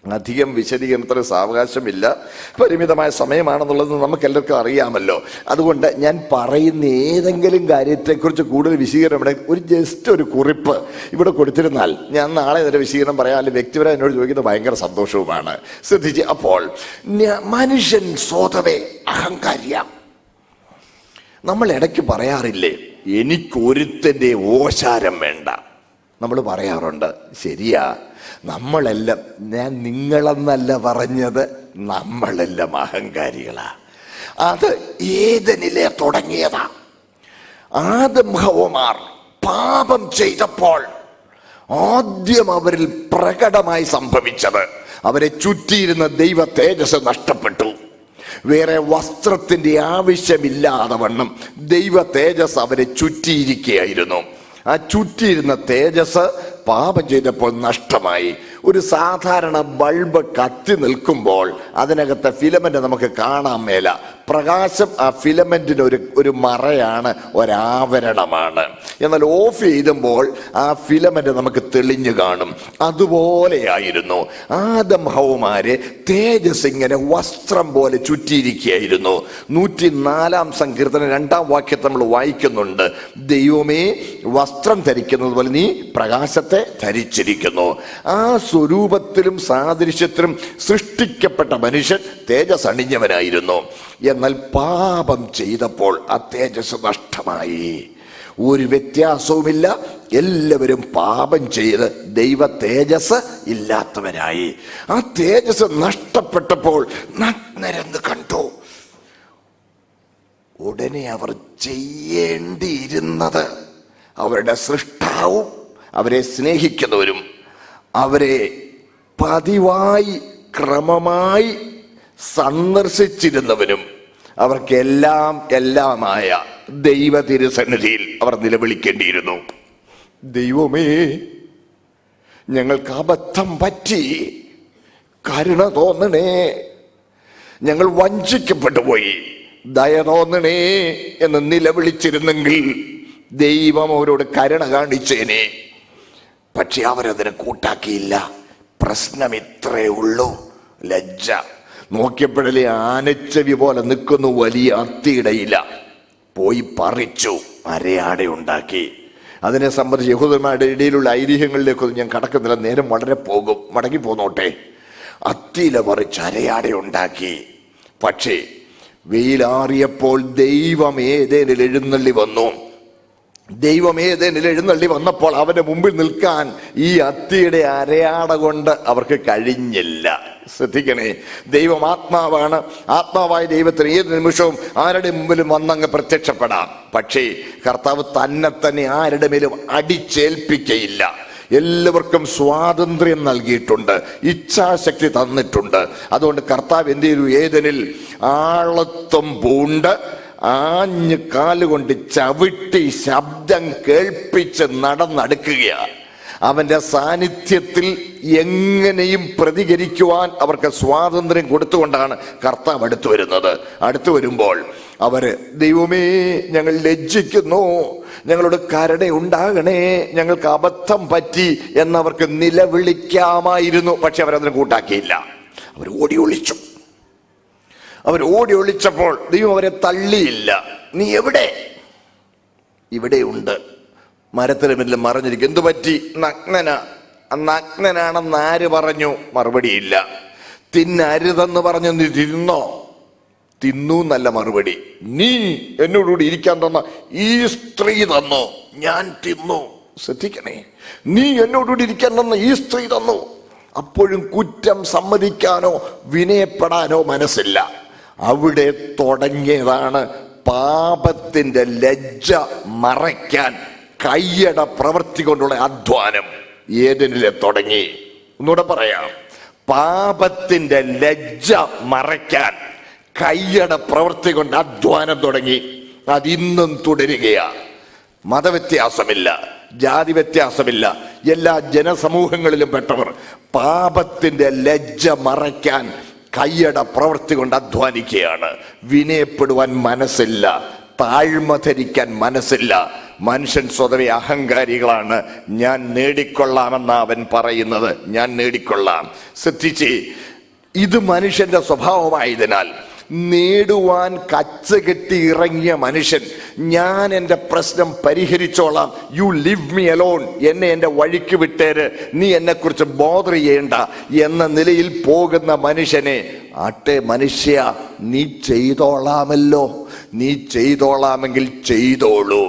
അധികം വിശദീകരണത്തിന് സാവകാശമില്ല, പരിമിതമായ സമയമാണെന്നുള്ളത് നമുക്ക് എല്ലാവർക്കും അറിയാമല്ലോ. അതുകൊണ്ട് ഞാൻ പറയുന്ന ഏതെങ്കിലും കാര്യത്തെക്കുറിച്ച് കൂടുതൽ വിശദീകരണം ഒരു ജസ്റ്റ് ഒരു കുറിപ്പ് ഇവിടെ കൊടുത്തിരുന്നാൽ ഞാൻ നാളെ അതിന്റെ വിശദീകരണം പറയാം. അല്ലെങ്കിൽ വ്യക്തിപരം എന്നോട് ചോദിക്കുന്നത് ഭയങ്കര സന്തോഷവുമാണ്. ശ്രദ്ധിച്ച്. അപ്പോൾ മനുഷ്യൻ സ്വതവേ അഹങ്കാരിയ. നമ്മൾ ഇടയ്ക്ക് പറയാറില്ലേ, എനിക്കൊരുത്തൻ്റെ ഓശാരം വേണ്ട? നമ്മൾ പറയാറുണ്ട്. ശരിയാ, നമ്മളെല്ലാം, ഞാൻ നിങ്ങളെന്നല്ല പറഞ്ഞത്, നമ്മളെല്ലാം അഹങ്കാരികളാ. അത് ഏദനിലെ തുടങ്ങിയതാ. ആദം ഹവ്വമാർ പാപം ചെയ്തപ്പോൾ ആദ്യം അവരിൽ പ്രകടമായി സംഭവിച്ചത്, അവരെ ചുറ്റിയിരുന്ന ദൈവ തേജസ് നഷ്ടപ്പെട്ടു. വേറെ വസ്ത്രത്തിന്റെ ആവശ്യമില്ലാതെ വണ്ണം ദൈവ തേജസ് അവരെ ചുറ്റിയിരിക്കുകയായിരുന്നു. ആ ചുറ്റിയിരുന്ന തേജസ് പാപം ചെയ്തപ്പോൾ നഷ്ടമായി. ഒരു സാധാരണ ബൾബ് കത്തി നിൽക്കുമ്പോൾ അതിനകത്തെ ഫിലമെന്റ് നമുക്ക് കാണാൻ മേല. പ്രകാശം ആ ഫിലമെന്റിന് ഒരു മറയാണ്, ഒരാവരണമാണ്. എന്നാൽ ഓഫ് ചെയ്യുമ്പോൾ ആ ഫിലമെന്റ് നമുക്ക് തെളിഞ്ഞു കാണും. അതുപോലെയായിരുന്നു ആദം ഹവ്വമാരെ തേജസ് ഇങ്ങനെ വസ്ത്രം പോലെ ചുറ്റിയിരിക്കുകയായിരുന്നു. 104-ാം സങ്കീർത്തനം 2-ാം വാക്യത്തിൽ നമ്മൾ വായിക്കുന്നുണ്ട്, ദൈവമേ വസ്ത്രം ധരിക്കുന്നത് പോലെ നീ പ്രകാശത്തെ ധരിച്ചിരിക്കുന്നു. ആ സ്വരൂപത്തിലും സാദൃശ്യത്തിലും സൃഷ്ടിക്കപ്പെട്ട മനുഷ്യൻ തേജസ് അണിഞ്ഞവനായിരുന്നു. എന്നാൽ പാപം ചെയ്തപ്പോൾ ആ തേജസ് നഷ്ടമായി. ഒരു വ്യത്യാസവുമില്ല, എല്ലാവരും പാപം ചെയ്ത് ദൈവ തേജസ് ഇല്ലാത്തവരായി. ആ തേജസ് നഷ്ടപ്പെട്ടപ്പോൾ നഗ്നരെന്ന് കണ്ടു. ഉടനെ അവർ ചെയ്യേണ്ടിയിരുന്നത്, അവരുടെ സൃഷ്ടാവും അവരെ സ്നേഹിക്കുന്നവരും അവരെ പതിവായി ക്രമമായി സന്ദർശിച്ചിരുന്നവനും അവർക്കെല്ലാം എല്ലാമായ ദൈവ തിരുസന്നിധിയിൽ അവർ നിലവിളിക്കേണ്ടിയിരുന്നു. ദൈവമേ, ഞങ്ങൾക്ക് അബദ്ധം പറ്റി, കരുണ തോന്നണേ, ഞങ്ങൾ വഞ്ചിക്കപ്പെട്ടു പോയി, ദയ തോന്നണേ എന്ന് നിലവിളിച്ചിരുന്നെങ്കിൽ ദൈവം അവരോട് കരുണ കാണിച്ചേനെ. പക്ഷെ അവരതിനെ കൂട്ടാക്കിയില്ല. പ്രശ്നം ഇത്രേ ഉള്ളൂ, ലജ്ജ. നോക്കിയപ്പോഴല്ലേ ആനച്ചവി പോലെ നിൽക്കുന്നു വലിയ അത്തിയിടയില. പോയി പറിച്ചു, അരയാട ഉണ്ടാക്കി. അതിനെ സംബന്ധിച്ച് യഹൂദന്മാരുടെ ഇടയിലുള്ള ഐതിഹ്യങ്ങളിലേക്കൊന്നും ഞാൻ കടക്കുന്നില്ല, നേരം വളരെ പോകും, മടങ്ങി പോന്നോട്ടെ. അത്തിയില പറിച്ച് അരയാട ഉണ്ടാക്കി. പക്ഷേ വെയിലാറിയപ്പോൾ ദൈവം ഏദേനിൽ എഴുന്നള്ളി വന്നു. ദൈവം ഏദേനിൽ എഴുന്നള്ളി വന്നപ്പോൾ അവന്റെ മുമ്പിൽ നിൽക്കാൻ ഈ അത്തിയുടെ അരയാട കൊണ്ട് അവർക്ക് കഴിഞ്ഞില്ല. ശ്രദ്ധിക്കണേ, ദൈവം ആത്മാവാണ്. ആത്മാവായ ദൈവത്തിന് ഏത് നിമിഷവും ആരുടെ മുമ്പിലും വന്നങ്ങ് പ്രത്യക്ഷപ്പെടാം. പക്ഷേ കർത്താവ് തന്നെ ആരുടെ മേലും അടിച്ചേൽപ്പിക്കയില്ല. എല്ലാവർക്കും സ്വാതന്ത്ര്യം നൽകിയിട്ടുണ്ട്, ഇച്ഛാശക്തി തന്നിട്ടുണ്ട്. അതുകൊണ്ട് കർത്താവ് എന്ത് ചെയ്തു? ഏദനിൽ ആളത്വം പൂണ്ട് ആഞ്ഞ് കാലുകൊണ്ട് ചവിട്ടി ശബ്ദം കേൾപ്പിച്ച് നടന്നടുക്കുകയാണ്. അവന്റെ സാന്നിധ്യത്തിൽ എങ്ങനെയും പ്രതികരിക്കുവാൻ അവർക്ക് സ്വാതന്ത്ര്യം കൊടുത്തുകൊണ്ടാണ് കർത്താവ് അടുത്തു വരുന്നത്. അടുത്തു വരുമ്പോൾ അവര്, ദൈവമേ ഞങ്ങൾ ലജ്ജിക്കുന്നു, ഞങ്ങളോട് കരുണ ഉണ്ടാകണേ, ഞങ്ങൾക്ക് അബദ്ധം പറ്റി എന്നവർക്ക് നിലവിളിക്കാമായിരുന്നു. പക്ഷെ അവരതിനെ കൂട്ടാക്കിയില്ല. അവർ ഓടി ഒളിച്ചു. അവർ ഓടി ഒളിച്ചപ്പോൾ ദൈവം അവരെ തള്ളിയില്ല. നീ എവിടെ? ഇവിടെയുണ്ട്, മരത്തിന് പിന്നിൽ മറഞ്ഞിരിക്കും. എന്തു പറ്റി? നഗ്നനാണെന്ന് ആര് പറഞ്ഞു? മറുപടിയില്ല. തിന്നരുതെന്ന് പറഞ്ഞു, നീ തിന്നോ? തിന്നു എന്നല്ല മറുപടി. നീ എന്നോടുകൂടി ഇരിക്കാൻ തന്ന ഈ സ്ത്രീ തന്നു, ഞാൻ തിന്നു. ശ്രദ്ധിക്കണേ, നീ എന്നോടുകൂടി ഇരിക്കാൻ തന്ന ഈ സ്ത്രീ തന്നു. അപ്പോഴും കുറ്റം സമ്മതിക്കാനോ വിനയപ്പെടാനോ മനസ്സില്ല. അവിടെ തുടങ്ങിയതാണ് പാപത്തിന്റെ ലജ്ജ മറയ്ക്കാൻ കയ്യട പ്രവൃത്തി കൊണ്ടുള്ള അധ്വാനം ഏദനിലെ തുടങ്ങി. ഒന്നുകൂടെ പറയാം, പാപത്തിന്റെ ലജ്ജ മറയ്ക്കാൻ കയ്യട പ്രവൃത്തി കൊണ്ട് അധ്വാനം തുടങ്ങി. അതിന്നും തുടരുകയാ. മതവ്യത്യാസമില്ല, ജാതി വ്യത്യാസമില്ല, എല്ലാ ജനസമൂഹങ്ങളിലും പെട്ടവർ പാപത്തിന്റെ ലജ്ജ മറയ്ക്കാൻ കയ്യട പ്രവൃത്തി കൊണ്ട് അധ്വാനിക്കുകയാണ്. വിനയപ്പെടുവാൻ മനസ്സില്ല, താഴ്മ ധരിക്കാൻ മനസ്സില്ല. മനുഷ്യൻ സ്വതവേ അഹങ്കാരികളാണ്. ഞാൻ നേടിക്കൊള്ളാമെന്ന അവൻ പറയുന്നത്. ഞാൻ നേടിക്കൊള്ളാം. ശ്രദ്ധിച്ച്, ഇത് മനുഷ്യന്റെ സ്വഭാവമായതിനാൽ നേടുവാൻ കച്ചകെട്ടി ഇറങ്ങിയ മനുഷ്യൻ, ഞാൻ എൻ്റെ പ്രശ്നം പരിഹരിച്ചോളാം, യു ലിവ് മീ അലോൺ, എന്നെ എൻ്റെ വഴിക്ക് വിട്ടേര്, നീ എന്നെക്കുറിച്ച് ബോധർ ചെയ്യേണ്ട എന്ന നിലയിൽ പോകുന്ന മനുഷ്യനെ, ആട്ടെ മനുഷ്യ, നീ ചെയ്തോളാമല്ലോ, നീ ചെയ്തോളാമെങ്കിൽ ചെയ്തോളൂ,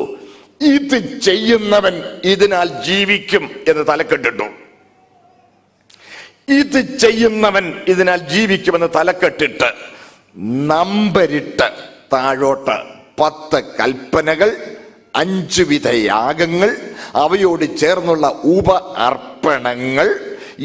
ഇത് ചെയ്യുന്നവൻ ഇതിനാൽ ജീവിക്കും എന്ന് തലക്കെട്ടിട്ടു. ഇത് ചെയ്യുന്നവൻ ഇതിനാൽ ജീവിക്കുമെന്ന് തലക്കെട്ടിട്ട് നമ്പരിട്ട് താഴോട്ട് 10 കൽപ്പനകൾ, 5 വിധ യാഗങ്ങൾ, അവയോട് ചേർന്നുള്ള ഉപ അർപ്പണങ്ങൾ,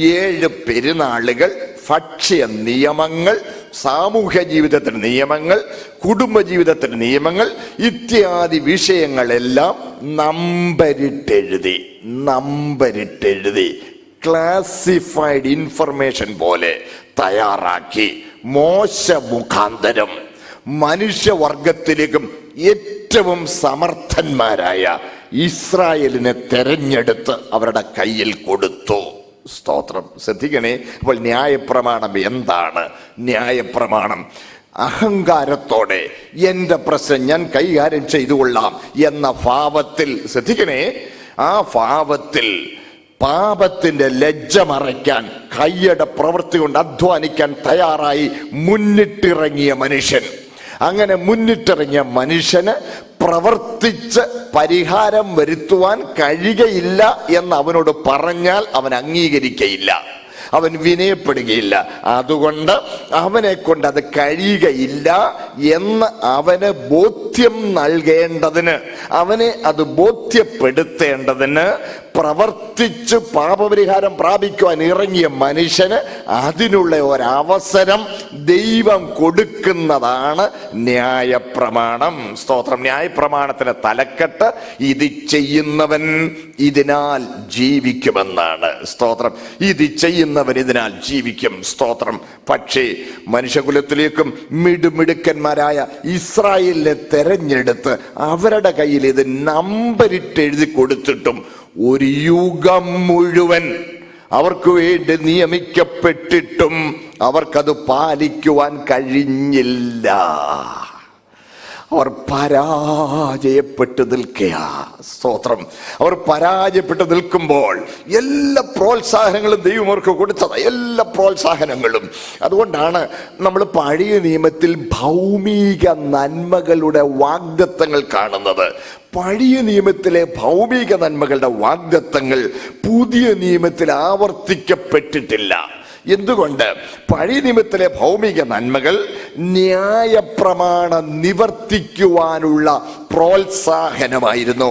7 പെരുന്നാളുകൾ, ഭക്ഷ്യ നിയമങ്ങൾ, സാമൂഹ്യ ജീവിതത്തിന് നിയമങ്ങൾ, കുടുംബജീവിതത്തിന് നിയമങ്ങൾ ഇത്യാദി വിഷയങ്ങളെല്ലാം നമ്പരിട്ടെഴുതി ക്ലാസിഫൈഡ് ഇൻഫർമേഷൻ പോലെ തയ്യാറാക്കി മോശ മുഖാന്തരം മനുഷ്യവർഗത്തിലേക്കും ഏറ്റവും സമർത്ഥന്മാരായ ഇസ്രായേലിനെ തെരഞ്ഞെടുത്ത് അവരുടെ കയ്യിൽ കൊടുത്തു. സ്തോത്രം. ശ്രദ്ധിക്കണേ. അപ്പോൾ ന്യായപ്രമാണം എന്താണ്? ന്യായപ്രമാണം അഹങ്കാരത്തോടെ എൻ്റെ പ്രശ്നം ഞാൻ കൈകാര്യം ചെയ്തുകൊള്ളാം എന്ന ഭാവത്തിൽ, ശ്രദ്ധിക്കണേ, ആ ഭാവത്തിൽ പാപത്തിന്റെ ലജ്ജ മറയ്ക്കാൻ കയ്യട പ്രവൃത്തി കൊണ്ട് അധ്വാനിക്കാൻ തയ്യാറായി മുന്നിട്ടിറങ്ങിയ മനുഷ്യൻ, അങ്ങനെ മുന്നിട്ടിറങ്ങിയ മനുഷ്യന് പ്രവർത്തിച്ച് പരിഹാരം വരുത്തുവാൻ കഴിയുകയില്ല എന്ന് അവനോട് പറഞ്ഞാൽ അവൻ അംഗീകരിക്കയില്ല, അവൻ വിനയപ്പെടുകയില്ല. അതുകൊണ്ട് അവനെ കൊണ്ട് അത് കഴിയുകയില്ല എന്ന് അവന് ബോധ്യം നൽകേണ്ടതിന്, അവനെ അത് ബോധ്യപ്പെടുത്തേണ്ടതിന് പ്രവർത്തിച്ച് പാപപരിഹാരം പ്രാപിക്കുവാൻ ഇറങ്ങിയ മനുഷ്യന് അതിനുള്ള ഒരവസരം ദൈവം കൊടുക്കുന്നതാണ് ന്യായപ്രമാണം. സ്തോത്രം. ന്യായപ്രമാണത്തിന് തലക്കെട്ട് ഇത് ചെയ്യുന്നവൻ ഇതിനാൽ ജീവിക്കുമെന്നാണ്. സ്തോത്രം. ഇത് ചെയ്യുന്നവൻ ഇതിനാൽ ജീവിക്കും. സ്തോത്രം. പക്ഷേ മനുഷ്യകുലത്തിലേക്കും മിടുമിടുക്കന്മാരായ ഇസ്രായേലിനെ തെരഞ്ഞെടുത്ത് അവരുടെ കയ്യിൽ ഇത് നമ്പരിട്ട് എഴുതി കൊടുത്തിട്ടും ഒരു യുഗം മുഴുവൻ അവർക്ക് വേണ്ടി നിയമിക്കപ്പെട്ടിട്ടും അവർക്കത് പാലിക്കുവാൻ കഴിഞ്ഞില്ല. അവർ പരാജയപ്പെട്ടു നിൽക്കുക. സ്തോത്രം. അവർ പരാജയപ്പെട്ടു നിൽക്കുമ്പോൾ എല്ലാ പ്രോത്സാഹനങ്ങളും ദൈവം അവർക്ക് കൊടുത്തത്, എല്ലാ പ്രോത്സാഹനങ്ങളും. അതുകൊണ്ടാണ് നമ്മൾ പഴയ നിയമത്തിൽ ഭൗമിക നന്മകളുടെ വാഗ്ദത്തങ്ങൾ കാണുന്നത്. പഴയ നിയമത്തിലെ ഭൗമിക നന്മകളുടെ വാഗ്ദത്തങ്ങൾ പുതിയ നിയമത്തിൽ ആവർത്തിക്കപ്പെട്ടിട്ടില്ല. എന്തുകൊണ്ട്? പഴയ നിയമത്തിലെ ഭൗമിക നന്മകൾ ന്യായപ്രമാണം നിവർത്തിക്കുവാനുള്ള പ്രോത്സാഹനമായിരുന്നു.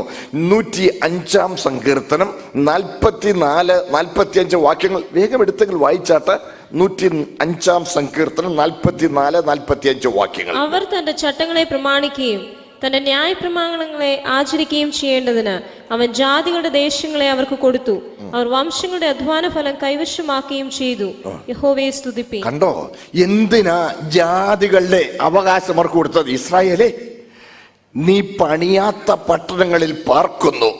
105 സങ്കീർത്തനം 44, 45 വാക്യങ്ങൾ വേഗം എടുത്തെങ്കിൽ വായിച്ചാട്ട്. 105 സങ്കീർത്തനം 44, 45 വാക്യങ്ങൾ.
അവർ തന്റെ ചട്ടങ്ങളെ പ്രമാണിക്കുകയും തന്റെ ന്യായപ്രമാണങ്ങളെ ആചരിക്കുകയും ചെയ്യേണ്ടതിന് അവൻ ജാതികളുടെ ദേശങ്ങളെ അവർക്ക് കൊടുത്തു. അവർ വംശങ്ങളുടെ അധ്വാന ഫലം കൈവശമാക്കുകയും ചെയ്തു. യഹോവയെ സ്തുതിപ്പിൻ.
കണ്ടോ എന്തിനാ ജാതികളുടെ അവകാശം അവർക്ക് കൊടുത്തത്? ഇസ്രായേലേ, നീ പണിയാത്ത പട്ടണങ്ങളിൽ പാർക്കുന്നു,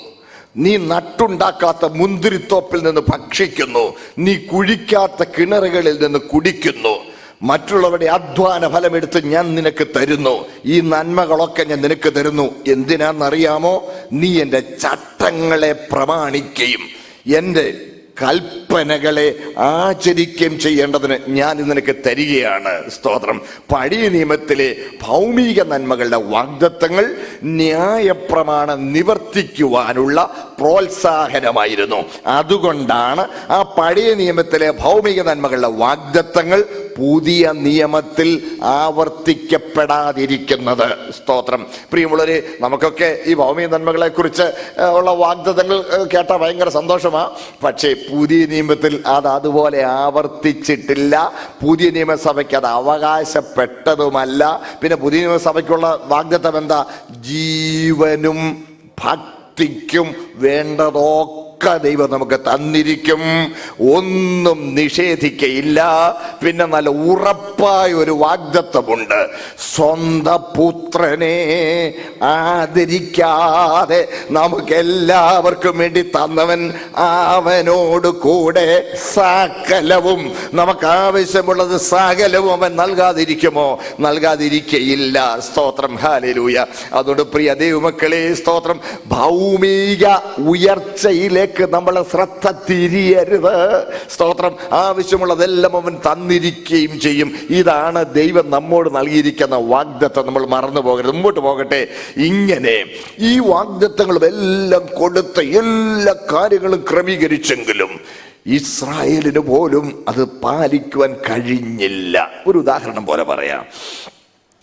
നീ നട്ടുണ്ടാക്കാത്ത മുന്തിരിത്തോപ്പിൽ നിന്ന് ഭക്ഷിക്കുന്നു, നീ കുഴിക്കാത്ത കിണറുകളിൽ നിന്ന് കുടിക്കുന്നു, മറ്റുള്ളവരുടെ അധ്വാന ഫലമെടുത്ത് ഞാൻ നിനക്ക് തരുന്നു, ഈ നന്മകളൊക്കെ ഞാൻ നിനക്ക് തരുന്നു. എന്തിനാണെന്നറിയാമോ? നീ എൻ്റെ ചട്ടങ്ങളെ പ്രമാണിക്കുകയും എൻ്റെ കൽപ്പനകളെ ആചരിക്കുകയും ചെയ്യേണ്ടതിന് ഞാൻ നിനക്ക് തരികയാണ്. സ്തോത്രം. പഴയ നിയമത്തിലെ ഭൗമിക നന്മകളുടെ വാഗ്ദത്തങ്ങൾ ന്യായപ്രമാണം നിവർത്തിക്കുവാനുള്ള പ്രോത്സാഹനമായിരുന്നു. അതുകൊണ്ടാണ് ആ പഴയ നിയമത്തിലെ ഭൗമിക നന്മകളുടെ വാഗ്ദത്തങ്ങൾ പുതിയ നിയമത്തിൽ ആവർത്തിക്കപ്പെടാതിരിക്കുന്നത്. സ്തോത്രം. പ്രിയമുള്ളവരെ, നമുക്കൊക്കെ ഈ ഭൗമിക നന്മകളെ കുറിച്ച് ഉള്ള വാഗ്ദത്തങ്ങൾ കേട്ടാൽ ഭയങ്കര സന്തോഷമാണ്. പക്ഷേ പുതിയ നിയമത്തിൽ അത് അതുപോലെ ആവർത്തിച്ചിട്ടില്ല. പുതിയ നിയമസഭയ്ക്ക് അത് അവകാശപ്പെട്ടതുമല്ല. പിന്നെ പുതിയ നിയമസഭയ്ക്കുള്ള വാഗ്ദത്തം എന്താ? ജീവനും ഭക്തിക്കും വേണ്ടതൊക്കെ ദൈവം നമുക്ക് തന്നിരിക്കും. ഒന്നും നിഷേധിക്കയില്ല. പിന്നെ നല്ല ഉറപ്പായ ഒരു വാഗ്ദത്തമുണ്ട്. സ്വന്തം പുത്രനെ ആദരിക്കാതെ നമുക്കെല്ലാവർക്കും വേണ്ടി തന്നവൻ അവനോട് കൂടെ സകലവും, നമുക്ക് ആവശ്യമുള്ളത് സകലവും അവൻ നൽകാതിരിക്കുമോ? നൽകാതിരിക്കയില്ല. സ്തോത്രം. ഹല്ലേലൂയ. അതുകൊണ്ട് പ്രിയ ദൈവമക്കളെ, സ്തോത്രം, ഭൗമിക ഉയർച്ചയിലേക്ക് നമ്മളെ ശ്രദ്ധ തിരിയരുത്. സ്തോത്രം. ആവശ്യമുള്ളതെല്ലാം അവൻ തന്നിരിക്കുകയും ചെയ്യും. ഇതാണ് ദൈവം നമ്മോട് നൽകിയിരിക്കുന്ന വാഗ്ദത്തം. നമ്മൾ മറന്നു പോകരുത്. മുമ്പോട്ട് പോകട്ടെ. ഇങ്ങനെ ഈ വാഗ്ദത്തങ്ങളും എല്ലാം കൊടുത്ത് എല്ലാ കാര്യങ്ങളും ക്രമീകരിച്ചെങ്കിലും ഇസ്രായേലിന് പോലും അത് പാലിക്കുവാൻ കഴിഞ്ഞില്ല. ഒരു ഉദാഹരണം പോലെ പറയാം.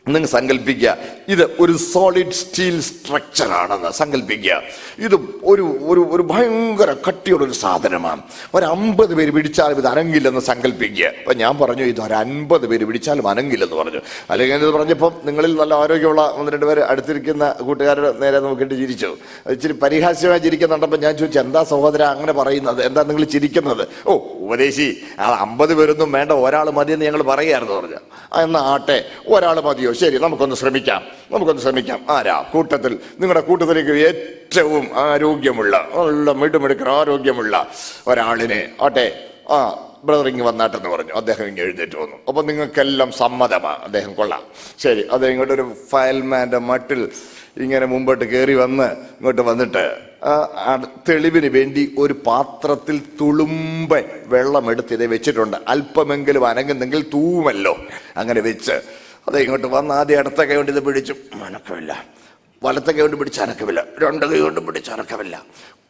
നിങ്ങൾ സങ്കല്പിക്കുക, ഇത് ഒരു സോളിഡ് സ്റ്റീൽ സ്ട്രക്ചർ ആണെന്ന് സങ്കല്പിക്കുക. ഇത് ഒരു ഒരു ഒരു ഭയങ്കര കട്ടിയുള്ളൊരു സാധനമാണ്. ഒരു 50 പേര് പിടിച്ചാലും ഇത് അനങ്ങില്ലെന്ന് സങ്കല്പിക്കുക. അപ്പം ഞാൻ പറഞ്ഞു, ഇത് ഒരു 50 പേര് പിടിച്ചാലും അനങ്ങില്ലെന്ന് പറഞ്ഞു. അല്ലെങ്കിൽ ഇത് പറഞ്ഞപ്പം നിങ്ങളിൽ നല്ല ആരോഗ്യമുള്ള 1-2 പേര് അടുത്തിരിക്കുന്ന കൂട്ടുകാരുടെ നേരെ നോക്കിയിട്ട് ചിരിച്ചു. ഇച്ചിരി പരിഹാസ്യമായി ചിരിക്കുന്നുണ്ടപ്പോൾ ഞാൻ ചോദിച്ചു, എന്താ സഹോദര അങ്ങനെ പറയുന്നത്? എന്താ നിങ്ങൾ ചിരിക്കുന്നത്? ഓ ഉപദേശി, അത് 50 പേരൊന്നും വേണ്ട, ഒരാൾ മതിയെന്ന് ഞങ്ങൾ പറയായിരുന്നു പറഞ്ഞു. എന്നാ ആട്ടെ, ഒരാൾ മതിയോ? ശരി, നമുക്കൊന്ന് ശ്രമിക്കാം. ആരാ കൂട്ടത്തിൽ, നിങ്ങളുടെ കൂട്ടത്തിലേക്ക് ഏറ്റവും ആരോഗ്യമുള്ള, നല്ല മിടുമിടുക്കൻ ആരോഗ്യമുള്ള ഒരാളിനെ ആട്ടെ, ബ്രദറിങ് വന്നാട്ടെന്ന് പറഞ്ഞു. അദ്ദേഹം ഇങ്ങനെ എഴുന്നേറ്റ് വന്നു. അപ്പൊ നിങ്ങൾക്കെല്ലാം സമ്മതമാണ്, അദ്ദേഹം കൊള്ളാം. ശരി, അദ്ദേഹം ഇങ്ങോട്ടൊരു ഫയൽമാന്റെ മട്ടിൽ ഇങ്ങനെ മുമ്പോട്ട് കയറി ഇങ്ങോട്ട് വന്നിട്ട് തെളിവിന് വേണ്ടി ഒരു പാത്രത്തിൽ തുളുമ്പ വെള്ളം എടുത്ത് ഇതേ വെച്ചിട്ടുണ്ട്. അല്പമെങ്കിലും അനങ്ങുന്നെങ്കിൽ തൂമല്ലോ. അങ്ങനെ വെച്ച് അത് ഇങ്ങോട്ട് വന്ന് ആദ്യം ഇടത്ത കൈ കൊണ്ട് ഇത് പിടിച്ചു, അനക്കമില്ല. വലത്തെ കൈ കൊണ്ട് പിടിച്ച് അനക്കമില്ല. 2 കൈ കൊണ്ട് പിടിച്ച് അനക്കമില്ല.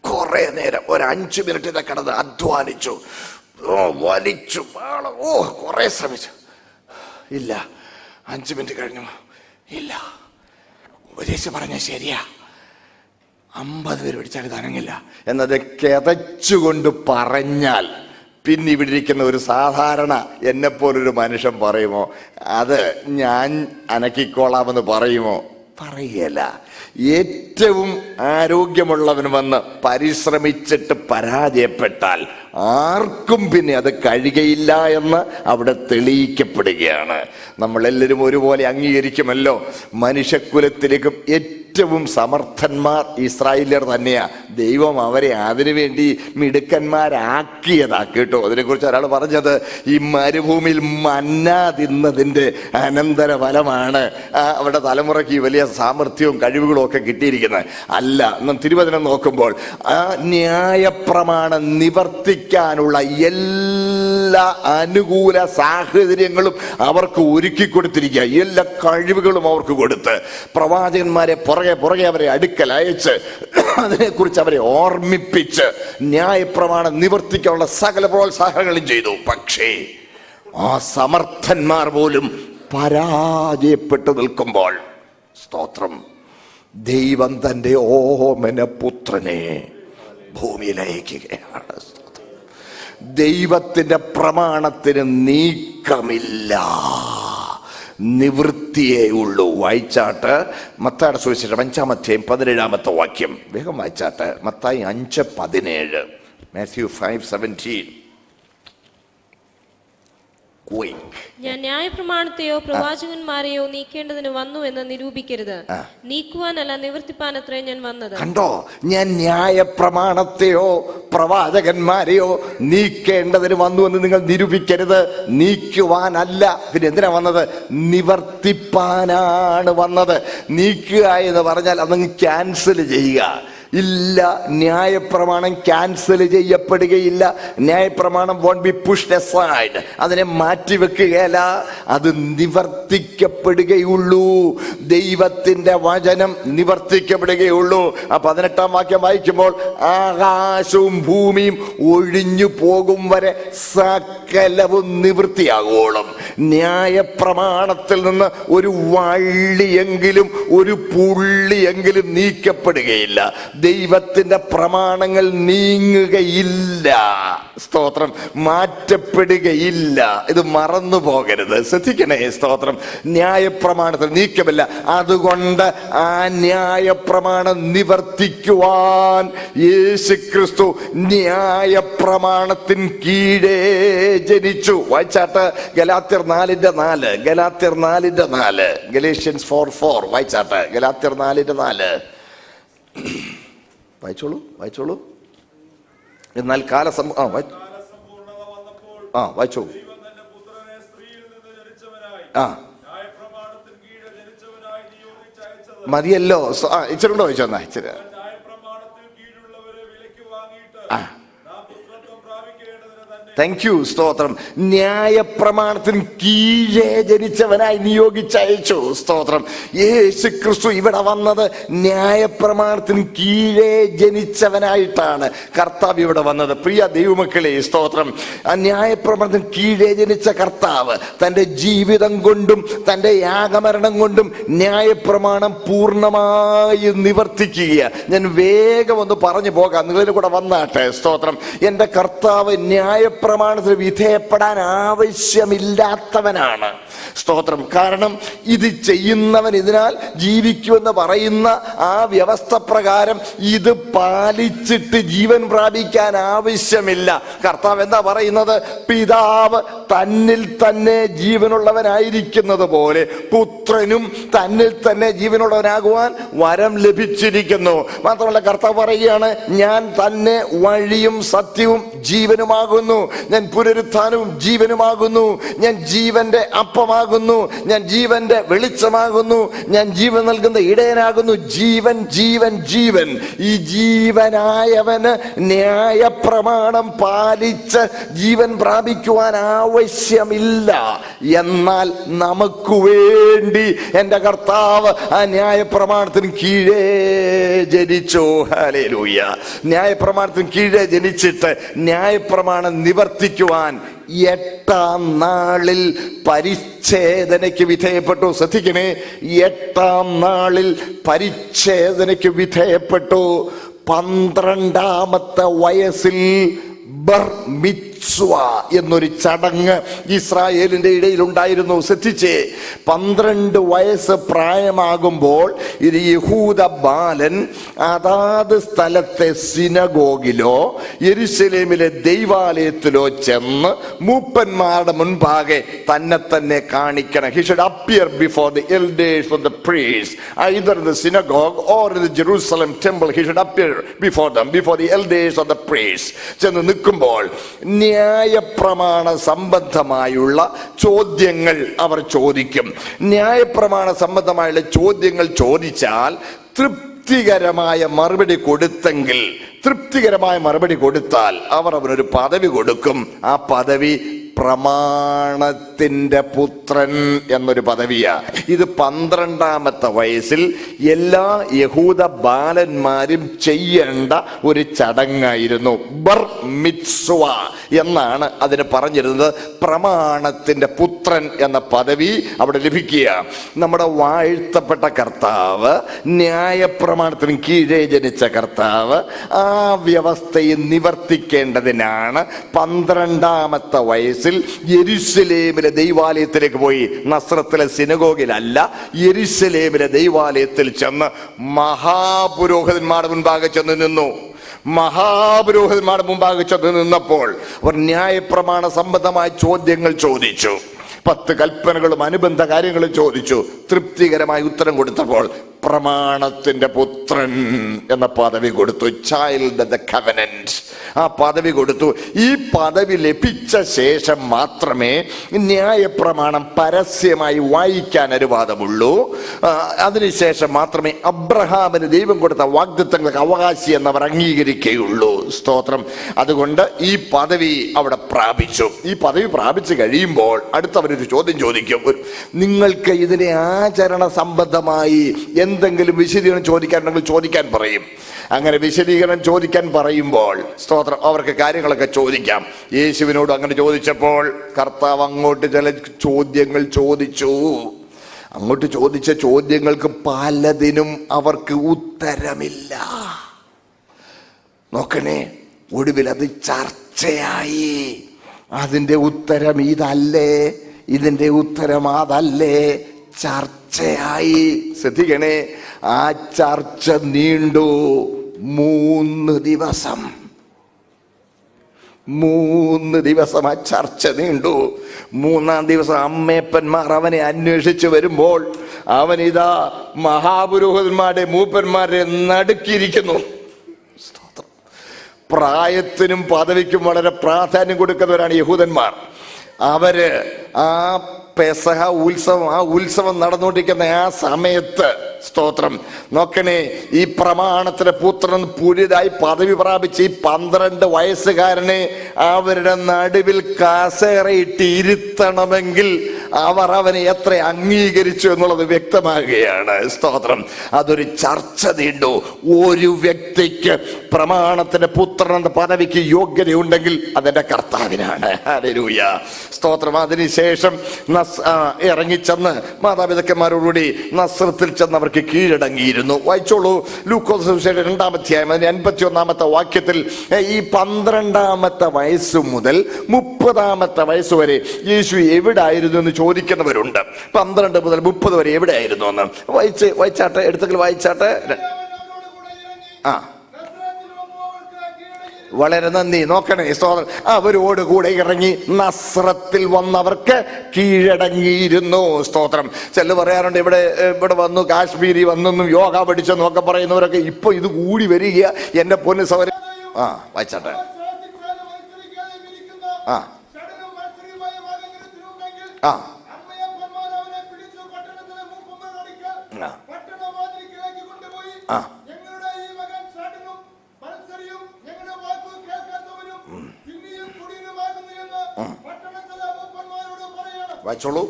കുറെ നേരം, ഒരു 5 മിനിറ്റ് ഇതൊക്കെ കിടന്ന് അധ്വാനിച്ചു, വലിച്ചു, കുറെ ശ്രമിച്ചു. ഇല്ല. 5 മിനിറ്റ് കഴിഞ്ഞു. ഇല്ല. ഉപദേശം പറഞ്ഞ ശരിയാ, 50 പേര് പിടിച്ചാൽ ഇത് അനങ്ങില്ല എന്നത് കിതച്ചുകൊണ്ട് പറഞ്ഞാൽ പിന്നെ ഇവിടെ ഇരിക്കുന്ന ഒരു സാധാരണ എന്നെപ്പോലൊരു മനുഷ്യൻ പറയുമോ? അത് ഞാൻ അനക്കിക്കോളാമെന്ന് പറയുമോ? പറയല. ഏറ്റവും ആരോഗ്യമുള്ളവൻ വന്ന് പരിശ്രമിച്ചിട്ട് പരാജയപ്പെട്ടാൽ ആർക്കും പിന്നെ അത് കഴിയുകയില്ല എന്ന് അവിടെ തെളിയിക്കപ്പെടുകയാണ്. നമ്മളെല്ലാവരും ഒരുപോലെ അംഗീകരിക്കുമല്ലോ. മനുഷ്യകുലത്തിലേക്കും ഏറ്റവും സമർത്ഥന്മാർ ഇസ്രായേലിയർ തന്നെയാ. ദൈവം അവരെ അതിനുവേണ്ടി മിടുക്കന്മാരാക്കിയതാ കേട്ടോ. അതിനെക്കുറിച്ച് ഒരാൾ പറഞ്ഞത്, ഈ മരുഭൂമിയിൽ മന്ന തിന്നതിൻ്റെ അനന്തര ഫലമാണ് അവരുടെ തലമുറയ്ക്ക് വലിയ സാമർഥ്യവും കഴിവുകളും ഒക്കെ കിട്ടിയിരിക്കുന്നത്. അല്ല, തിരുവചനം നോക്കുമ്പോൾ ആ ന്യായപ്രമാണം നിവർത്തിക്കാനുള്ള എല്ലാ അനുകൂല സാഹചര്യങ്ങളും അവർക്ക് ഒരുക്കി കൊടുത്തിരിക്കുക. എല്ലാ കഴിവുകളും അവർക്ക് കൊടുത്ത് പ്രവാചകന്മാരെ പുറകെ അവരെ അടുക്കൽ അയച്ച് അതിനെക്കുറിച്ച് അവരെ ഓർമ്മിപ്പിച്ച് ന്യായപ്രമാണം നിവർത്തിക്കാനുള്ള സകല പ്രോത്സാഹനങ്ങളും ചെയ്തു. പക്ഷേ ആ സമർത്ഥന്മാർ പോലും പരാജയപ്പെട്ടു നിൽക്കുമ്പോൾ, സ്തോത്രം, ദൈവം തൻ്റെ ഓമന പുത്രനെ ഭൂമിയിലയക്കുകയാണ്. ദൈവത്തിന്റെ പ്രമാണത്തിന് നീക്കമില്ല, നിവൃത്തിയേ ഉള്ളൂ. വായിച്ചാട്ട് മത്തായിയുടെ സുവിശേഷം 5-ാം അധ്യായം 17-ാമത്തെ വാക്യം. വേഗം വായിച്ചാട്ട്. മത്തായി 5:17. മാത്യു 5:17.
ഞാൻ ന്യായപ്രമാണത്തെയോ പ്രവാചകന്മാരെയോ നീക്കേണ്ടതിന് വന്നു എന്ന് നിരൂപിക്കരുത്, നീക്കുവാനല്ല നിവർത്തിപ്പാനത്രേ ഞാൻ വന്നത്.
കണ്ടോ, ഞാൻ ന്യായപ്രമാണത്തെയോ പ്രവാചകന്മാരെയോ നീക്കേണ്ടതിന് വന്നു എന്ന് നിങ്ങൾ നിരൂപിക്കരുത്, നീക്കുവാനല്ല. പിന്നെ എന്തിനാ വന്നത്? നിവർത്തിപ്പാനാണ് വന്നത്. നീക്കുക എന്ന് പറഞ്ഞാൽ അതങ്ങ് ക്യാൻസൽ ചെയ്യുക. ഇല്ല. ന്യായപ്രമാണം ക്യാൻസൽ ചെയ്യപ്പെടുകയില്ല. ന്യായപ്രമാണം won't be pushed aside. അതിനെ മാറ്റിവെക്കുകയല്ല, അത് നിവർത്തിക്കപ്പെടുകയുള്ളൂ. ദൈവത്തിന്റെ വചനം നിവർത്തിക്കപ്പെടുകയുള്ളൂ. ആ 18-ാം വാക്യം വായിക്കുമ്പോൾ, ആകാശവും ഭൂമിയും ഒഴിഞ്ഞു പോകും വരെ സകലവും നിവൃത്തിയാകുവോളം ന്യായപ്രമാണത്തിൽ നിന്ന് ഒരു വള്ളിയെങ്കിലും ഒരു പുള്ളിയെങ്കിലും നീക്കപ്പെടുകയില്ല. ദൈവത്തിന്റെ പ്രമാണങ്ങൾ നീങ്ങുകയില്ല. സ്തോത്രം. മാറ്റപ്പെടുകയില്ല. ഇത് മറന്നു പോകരുത്, ശ്രദ്ധിക്കണേ. സ്തോത്രം. ന്യായപ്രമാണത്തിൽ നീക്കമില്ല. അതുകൊണ്ട് ആ ന്യായപ്രമാണം നിവർത്തിക്കുവാൻ യേശുക്രിസ്തു ന്യായപ്രമാണത്തിന് കീഴേ ജനിച്ചു. വായിച്ചാട്ട് ഗലാത്യർ 4:4. ഗലാത്യർ 4:4. ഗലേഷ്യൻസ് 4:4 വായിച്ചാട്ട്. ഗലാത്യർ 4:4 വായിച്ചോളൂ. എന്നാൽ വായിച്ചോ. മതിയല്ലോ. ഇച്ചിരുണ്ടോ ചോദിച്ചോ? എന്നാ ഇച്ചിരി. Thank you. സ്തോത്രം. ന്യായപ്രമാണത്തിന് കീഴേ ജനിച്ചവനായി നിയോഗിച്ചയച്ചു. സ്തോത്രം. യേശു ക്രിസ്തു ഇവിടെ വന്നത് ന്യായപ്രമാണത്തിന് കീഴേ ജനിച്ചവനായിട്ടാണ് കർത്താവ് ഇവിടെ വന്നത്. പ്രിയ ദൈവമക്കളെ, സ്തോത്രം. ആ ന്യായപ്രമാണത്തിന് കീഴേ ജനിച്ച കർത്താവ് തൻ്റെ ജീവിതം കൊണ്ടും തൻ്റെ യാഗമരണം കൊണ്ടും ന്യായപ്രമാണം പൂർണ്ണമായി നിവർത്തിക്കുക. ഞാൻ വേഗം ഒന്ന് പറഞ്ഞു പോകാം, നിങ്ങളിന് കൂടെ വന്നാട്ടെ. സ്തോത്രം. എൻ്റെ കർത്താവ് ന്യായപ്രമാണത്തിന് വിധേയപ്പെടാൻ ആവശ്യമില്ലാത്തവനാണ്. സ്തോത്രം. കാരണം ഇത് ചെയ്യുന്നവൻ ഇതിനാൽ ജീവിക്കുമെന്ന് പറയുന്ന ആ വ്യവസ്ഥ പ്രകാരം ഇത് പാലിച്ചിട്ട് ജീവൻ പ്രാപിക്കാൻ ആവശ്യമില്ല. കർത്താവ് എന്താ പറയുന്നത്? പിതാവ് തന്നിൽ തന്നെ ജീവനുള്ളവനായിരിക്കുന്നത് പോലെ പുത്രനും തന്നിൽ തന്നെ ജീവനുള്ളവനാകുവാൻ വരം ലഭിച്ചിരിക്കുന്നു. മാത്രമല്ല കർത്താവ് പറയുകയാണ്, ഞാൻ തന്നെ വഴിയും സത്യവും ജീവനുമാകുന്നു, ഞാൻ പുനരുത്ഥാനവും ജീവനുമാകുന്നു, ഞാൻ ജീവന്റെ അപ്പമാകുന്നു, ഞാൻ ജീവന്റെ വെളിച്ചമാകുന്നു, ഞാൻ ജീവൻ നൽകുന്ന ഇടയനാകുന്നു. ജീവൻ ജീവൻ ജീവൻ. ഈ ജീവനായവന് ന്യായപ്രമാണം പാലിച്ച് ജീവൻ പ്രാപിക്കുവാൻ ആവശ്യമില്ല. എന്നാൽ നമുക്ക് വേണ്ടി എൻ്റെ കർത്താവ് ആ ന്യായപ്രമാണത്തിന് കീഴേ ജനിച്ചു. ഹല്ലേലൂയ. ന്യായപ്രമാണത്തിന് കീഴേ ജനിച്ചിട്ട് ന്യായപ്രമാണം നിവർത്തിക്കുവാൻ 8-ാം നാളിൽ പരിച്ഛേദനയ്ക്ക് വിധേയപ്പെട്ടു. ശ്രദ്ധിക്കണേ, 8-ാം നാളിൽ പരിച്ഛേദനയ്ക്ക് വിധേയപ്പെട്ടു. 12-ാമത്തെ വയസ്സിൽ ബർ മിത്സ്വ എന്നൊരു ചടങ്ങ് ഇസ്രായേലിന്റെ ഇടയിൽ ഉണ്ടായിരുന്നു. ശ്രദ്ധിച്ചേ, 12 വയസ്സ് പ്രായമാകുമ്പോൾ ഒരു യഹൂദ ബാലൻ അതാത് സ്ഥലത്തെ സിനഗോഗിലോ യെരുശലേമിലെ ദൈവാലയത്തിലോ ചെന്ന് മൂപ്പന്മാരുടെ മുൻപാകെ തന്നെ കാണിക്കണം. He should appear before the elders of the priests, either in the synagogue or in the Jerusalem temple. He should appear before them, before the elders of the priests. ചെന്ന് നിൽക്കുമ്പോൾ ന്യായപ്രമാണ സംബന്ധമായുള്ള ചോദ്യങ്ങൾ അവർ ചോദിക്കും. ന്യായപ്രമാണ സംബന്ധമായുള്ള ചോദ്യങ്ങൾ ചോദിച്ചാൽ തൃപ്തികരമായ മറുപടി കൊടുത്താൽ അവർ അവനൊരു പദവി കൊടുക്കും. ആ പദവി പ്രമാണത്തിന്റെ പുത്രൻ എന്നൊരു പദവിയാ. ഇത് 12-ാമത്തെ വയസ്സിൽ എല്ലാ യഹൂദ ബാലന്മാരും ചെയ്യേണ്ട ഒരു ചടങ്ങായിരുന്നു. ബർ മിത്സ്വ എന്നാണ് അതിന് പറഞ്ഞിരുന്നത്. പ്രമാണത്തിന്റെ പുത്രൻ എന്ന പദവി അവിടെ ലഭിക്കുക. നമ്മുടെ വാഴ്ത്തപ്പെട്ട കർത്താവ്, ന്യായപ്രമാണത്തിന് കീഴേ ജനിച്ച കർത്താവ്, ആ വ്യവസ്ഥയെ നിവർത്തിക്കേണ്ടതിനാണ് 12-ാമത്തെ വയസ്സിൽ യെരുശലേമിലെ ദൈവാലയത്തിലേക്ക് പോയി. നസ്രത്തിലെ സിനഗോഗിലല്ല, യെരുശലേമിലെ ദൈവാലയത്തിൽ ചെന്ന് മഹാപുരോഹിതന്മാരുടെ മുൻപാകെ ചെന്ന് നിന്നു. നിന്നപ്പോൾ അവർ ന്യായപ്രമാണ സംബന്ധമായ ചോദ്യങ്ങൾ ചോദിച്ചു. 10 കൽപ്പനകളും അനുബന്ധ കാര്യങ്ങളും ചോദിച്ചു. തൃപ്തികരമായി ഉത്തരം കൊടുത്തപ്പോൾ പ്രമാണത്തിന്റെ പുത്രൻ എന്ന പദവി കൊടുത്തു. ചൈൽഡ് ഓഫ് ദ കവനന്റ്, ആ പദവി കൊടുത്തു. ഈ പദവി ലഭിച്ച ശേഷം മാത്രമേ ന്യായപ്രമാണം പരസ്യമായി വായിക്കാൻ അനുവാദമുള്ളൂ. അതിനുശേഷം മാത്രമേ അബ്രഹാമിന് ദൈവം കൊടുത്ത വാഗ്ദത്തങ്ങൾക്ക് അവകാശി എന്നവർ അംഗീകരിക്കുകയുള്ളൂ. സ്തോത്രം. അതുകൊണ്ട് ഈ പദവി അവിടെ പ്രാപിച്ചു. ഈ പദവി പ്രാപിച്ചു കഴിയുമ്പോൾ അടുത്തവരൊരു ചോദ്യം ചോദിക്കും. നിങ്ങൾക്ക് ഇതിനെ ആചരണ സംബന്ധമായി എന്തെങ്കിലും വിശദീകരണം ചോദിക്കാനുണ്ടെങ്കിൽ ചോദിക്കാൻ പറയും. അങ്ങനെ വിശദീകരണം ചോദിക്കാൻ പറയുമ്പോൾ സ്തോത്രം അവർക്ക് കാര്യങ്ങളൊക്കെ ചോദിക്കാം. യേശുവിനോട് അങ്ങനെ ചോദിച്ചപ്പോൾ കർത്താവ് അങ്ങോട്ട് ചില ചോദ്യങ്ങൾ ചോദിച്ചു. അങ്ങോട്ട് ചോദിച്ച ചോദ്യങ്ങൾക്ക് പലതിനും അവർക്ക് ഉത്തരമില്ല. നോക്കണേ, ഒടുവിൽ അത് ചർച്ചയായി. അതിൻ്റെ ഉത്തരം ഇതല്ലേ, ഇതിൻ്റെ ഉത്തരം അതല്ലേ, ചർച്ചയായി. ശ്രദ്ധിക്കണേ, ആ ചർച്ച നീണ്ടു 3 ദിവസം. 3 ദിവസം ആ ചർച്ച നീണ്ടു. 3-ാം ദിവസം അമ്മേപ്പന്മാർ അവനെ അന്വേഷിച്ച് വരുമ്പോൾ അവനിതാ മഹാപുരോഹിതന്മാരുടെ മൂപ്പന്മാരെ നടുക്കിയിരിക്കുന്നു. പ്രായത്തിനും പദവിക്കും വളരെ പ്രാധാന്യം കൊടുക്കുന്നവരാണ് യഹൂദന്മാർ. അവര് ആ പെസഹ ഉത്സവം, ആ ഉത്സവം നടന്നുകൊണ്ടിരിക്കുന്ന ആ സമയത്ത് സ്തോത്രം നോക്കണേ, ഈ പ്രമാണത്തിന്റെ പുത്രൻ പുതിയതായി പദവി പ്രാപിച്ച് ഈ 12 വയസ്സുകാരനെ അവരുടെ നടുവിൽ കസേരയിട്ട് ഇരുത്തണമെങ്കിൽ അവർ അവനെ എത്ര അംഗീകരിച്ചു എന്നുള്ളത് വ്യക്തമാകുകയാണ്. സ്തോത്രം. അതൊരു ചർച്ച നീണ്ടു. ഒരു വ്യക്തിക്ക് പ്രമാണത്തിന്റെ പുത്രൻ എന്ന പദവിക്ക് യോഗ്യതയുണ്ടെങ്കിൽ അതെന്റെ കർത്താവിനാണ്. ഹല്ലേലൂയ. സ്തോത്രം. അതിനുശേഷം ഇറങ്ങിച്ചെന്ന് മാതാപിതാക്കന്മാരോടുകൂടി നസ്രത്തിൽ ചെന്ന് അവർക്ക് കീഴടങ്ങിയിരുന്നു. വായിച്ചോളൂ, ലൂക്കോസ് സുവിശേഷം 2-ാം അധ്യായം 51-ാമത്തെ വാക്യത്തിൽ ഈ 12-ാമത്തെ വയസ്സ് മുതൽ 30-ാമത്തെ വയസ്സ് വരെ യേശു എവിടായിരുന്നു എന്ന് ചോദിക്കുന്നവരുണ്ട്. 12 മുതൽ 30 വരെ എവിടെയായിരുന്നു എന്ന് വായിച്ചാട്ടെ, എടുത്തെങ്കിൽ വായിച്ചാട്ടെ. ആ, വളരെ നന്ദി. നോക്കണേ, അവരോട് കൂടെ ഇറങ്ങി നസ്രത്തിൽ വന്നവർക്ക് കീഴടങ്ങിയിരുന്നു. സ്തോത്രം. ചില പറയാറുണ്ട് ഇവിടെ വന്നു കാശ്മീരി വന്നെന്നും യോഗ പഠിച്ചെന്നും ഒക്കെ പറയുന്നവരൊക്കെ ഇപ്പൊ ഇത് കൂടി വരിക. എന്റെ പൊന്നു സഹോദരൻ, ആ വായിച്ചാട്ടെ. ആ ആ ആ വായിച്ചോളൂ.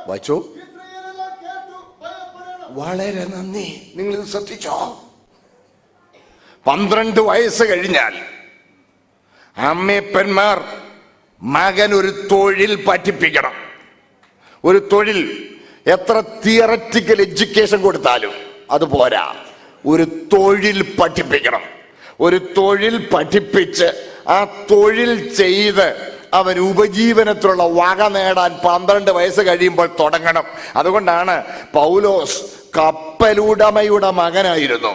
വായിച്ചോ. വളരെ നന്ദി. നിങ്ങൾ ഇത് ശ്രദ്ധിച്ചോ? 12 വയസ്സ് കഴിഞ്ഞാൽ അമ്മേപ്പന്മാർ മകൻ ഒരു തൊഴിൽ പഠിപ്പിക്കണം. ഒരു തൊഴിൽ എത്ര തിയററ്റിക്കൽ എഡ്യൂക്കേഷൻ കൊടുത്താലും അത് പോരാ. ഒരു തൊഴിൽ പഠിപ്പിക്കണം. ഒരു തൊഴിൽ പഠിപ്പിച്ച് ആ തൊഴിൽ ചെയ്ത് അവൻ ഉപജീവനത്തിലുള്ള വക നേടാൻ 12 വയസ്സ് കഴിയുമ്പോൾ തുടങ്ങണം. അതുകൊണ്ടാണ് പൗലോസ് കപ്പലുടമയുടെ മകനായിരുന്നു.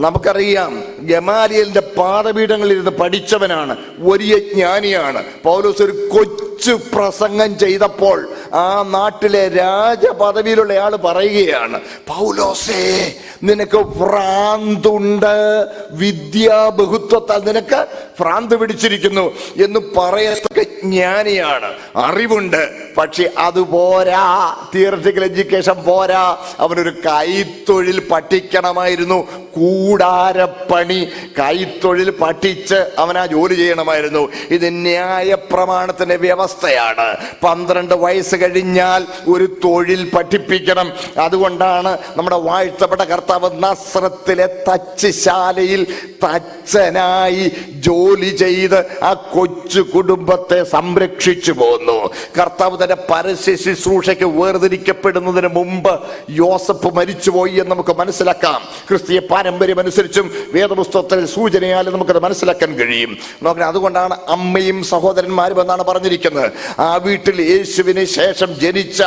നമുക്കറിയാം, ഗമാലിയലിന്റെ പാദപീഠങ്ങളിൽ ഇരുന്ന് പഠിച്ചവനാണ്, വലിയ ജ്ഞാനിയാണ്. പൗലോസ് ഒരു കൊച്ചു പ്രസംഗം ചെയ്തപ്പോൾ ആ നാട്ടിലെ രാജപദവിയിലുള്ള ആള് പറയുകയാണ്, പൗലോസേ നിനക്ക് ഭ്രാന്തുണ്ട്, വിദ്യാബഹുത്വത്താൽ നിനക്ക് ഭ്രാന്ത് പിടിച്ചിരിക്കുന്നു എന്ന് പറയത്തക്ക ജ്ഞാനിയാണ്, അറിവുണ്ട്. പക്ഷെ അതുപോരാ, തിയററ്റിക്കൽ എഡ്യൂക്കേഷൻ പോരാ. അവനൊരു കൈത്തൊഴിൽ പഠിക്കണമായിരുന്നു. കൂടാരപ്പണി കൈത്തൊഴിൽ പഠിച്ച് അവനാ ജോലി ചെയ്യണമായിരുന്നു. ഇത് ന്യായപ്രമാണത്തിന്റെ വ്യവസ്ഥയാണ്. 12 വയസ്സ് കഴിഞ്ഞാൽ ഒരു തൊഴിൽ പഠിപ്പിക്കണം. അതുകൊണ്ടാണ് നമ്മുടെ വാഴ്ത്തപ്പെട്ട കർത്താവ് നസ്രത്തിലെ തച്ച് ശാലയിൽ തച്ചനായി ജോലി ചെയ്ത് ആ കൊച്ചു കുടുംബത്തെ സംരക്ഷിച്ചു പോന്നു. കർത്താവ് തന്റെ പരസ്യ ശുശ്രൂഷയ്ക്ക് വേർതിരിക്കപ്പെടുന്നതിന് മുമ്പ് യോസഫ് മരിച്ചുപോയി എന്ന് നമുക്ക് മനസ്സിലാക്കാം. ക്രിസ്തീയ പാരമ്പര്യം അനുസരിച്ചും വേദപുസ്തകത്തിൽ സൂചനയാലും നമുക്കത് മനസ്സിലാക്കാൻ കഴിയും. നോക്കണം, അതുകൊണ്ടാണ് അമ്മയും സഹോദരന്മാരും എന്നാണ് പറഞ്ഞിരിക്കുന്നത്. ആ വീട്ടിൽ യേശുവിന് ശേഷം ജനിച്ച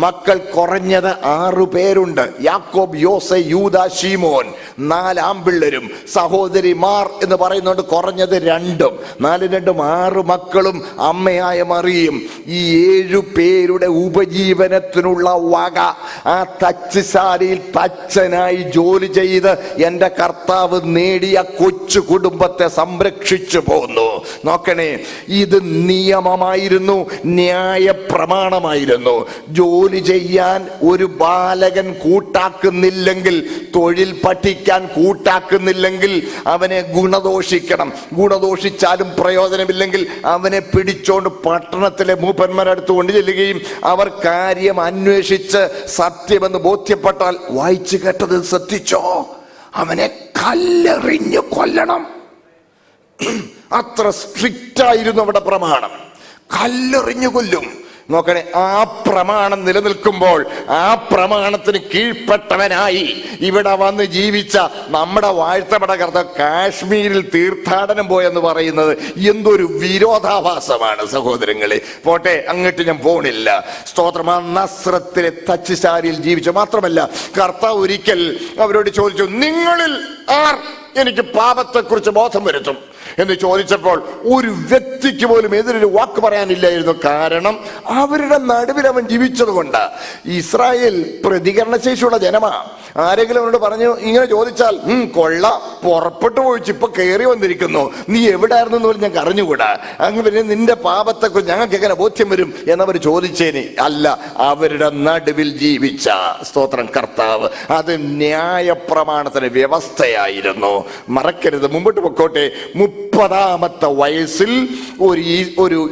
മക്കൾ കുറഞ്ഞത് 6 പേരുണ്ട്. യാക്കോബ്, യോസെ, യൂദ, ശീമോൻ. 4 ആൺപിള്ളേരും സഹോദരിമാർ എന്ന് പറയുന്നുണ്ട് കുറഞ്ഞത് 2. 4 2 6 മക്കളും അമ്മയായ മറിയും ഈ 7 പേരുടെ ഉപജീവനത്തിനുള്ള വക ആ തച്ചുശാലയിൽ തച്ചനായി ജോലി ചെയ്ത് എൻ്റെ കർത്താവ് നേടിയ കൊച്ചു കുടുംബത്തെ സംരക്ഷിച്ചു പോന്നു. നോക്കണേ, ഇത് നിയമമായിരുന്നു, ന്യായ പ്രമാണമായിരുന്നു. ജോലി ചെയ്യാൻ ഒരു ബാലകൻ കൂട്ടാക്കുന്നില്ലെങ്കിൽ, തൊഴിൽ പഠിക്കാൻ കൂട്ടാക്കുന്നില്ലെങ്കിൽ അവനെ ഗുണദോഷിക്കണം. ഗുണദോഷിച്ചാലും പ്രയോജനമില്ലെങ്കിൽ അവനെ പിടിച്ചോണ്ട് പട്ടണത്തിലെ മൂപ്പന്മാരടുത്ത് കൊണ്ട് ചെല്ലുകയും അവർ കാര്യം അന്വേഷിച്ച് സത്യമെന്ന് ബോധ്യപ്പെട്ടാൽ, വായിച്ചു കേട്ടത് ശ്രദ്ധിച്ചോ, അവനെ കല്ലെറിഞ്ഞു കൊല്ലണം. അത്ര സ്ട്രിക്റ്റ് ആയിരുന്നു അവിടെ പ്രമാണം. കല്ലെറിഞ്ഞു കൊല്ലും. നോക്കണേ, ആ പ്രമാണം നിലനിൽക്കുമ്പോൾ ആ പ്രമാണത്തിന് കീഴ്പ്പെട്ടവനായി ഇവിടെ വന്ന് ജീവിച്ച നമ്മുടെ വാഴ്ത്തപ്പെട്ട കർത്താവ് കാശ്മീരിൽ തീർത്ഥാടനം പോയെന്ന് പറയുന്നത് എന്തൊരു വിരോധാഭാസമാണ് സഹോദരങ്ങളെ. പോട്ടെ, അങ്ങോട്ട് ഞാൻ പോണില്ല. സ്തോത്രം. ആ നസ്രത്തിലെ തച്ചുശാലയിൽ ജീവിച്ചു. മാത്രമല്ല, കർത്താവ് ഒരിക്കൽ അവരോട് ചോദിച്ചു, നിങ്ങളിൽ ആർ എനിക്ക് പാപത്തെക്കുറിച്ച് ബോധം വരുത്തും എന്ന് ചോദിച്ചപ്പോൾ ഒരു വ്യക്തിക്ക് പോലും എതിരൊരു വാക്ക് പറയാനില്ലായിരുന്നു. കാരണം അവരുടെ നടുവിൽ അവൻ ജീവിച്ചത് കൊണ്ട്. ഇസ്രായേൽ പ്രതികരണശേഷിയുള്ള ജനമാ. ആരെങ്കിലും അവനോട് പറഞ്ഞു ഇങ്ങനെ ചോദിച്ചാൽ, കൊള്ള പുറപ്പെട്ടു പോയിച്ചു, ഇപ്പൊ കയറി വന്നിരിക്കുന്നു, നീ എവിടെയായിരുന്നു എന്ന് പോലും ഞങ്ങൾക്ക് അറിഞ്ഞുകൂടാ, അങ്ങ് പിന്നെ നിന്റെ പാപത്തെക്കുറിച്ച് ഞങ്ങൾക്ക് എങ്ങനെ ബോധ്യം വരും എന്നവർ ചോദിച്ചേനെ. അല്ല, അവരുടെ നടുവിൽ ജീവിച്ച സ്തോത്രം കർത്താവ്. അത് ന്യായപ്രമാണത്തിന് വ്യവസ്ഥയായിരുന്നു. മറക്കരുത്. മുമ്പോട്ട് പൊക്കോട്ടെ. 30-ാമത്തെ വയസ്സിൽ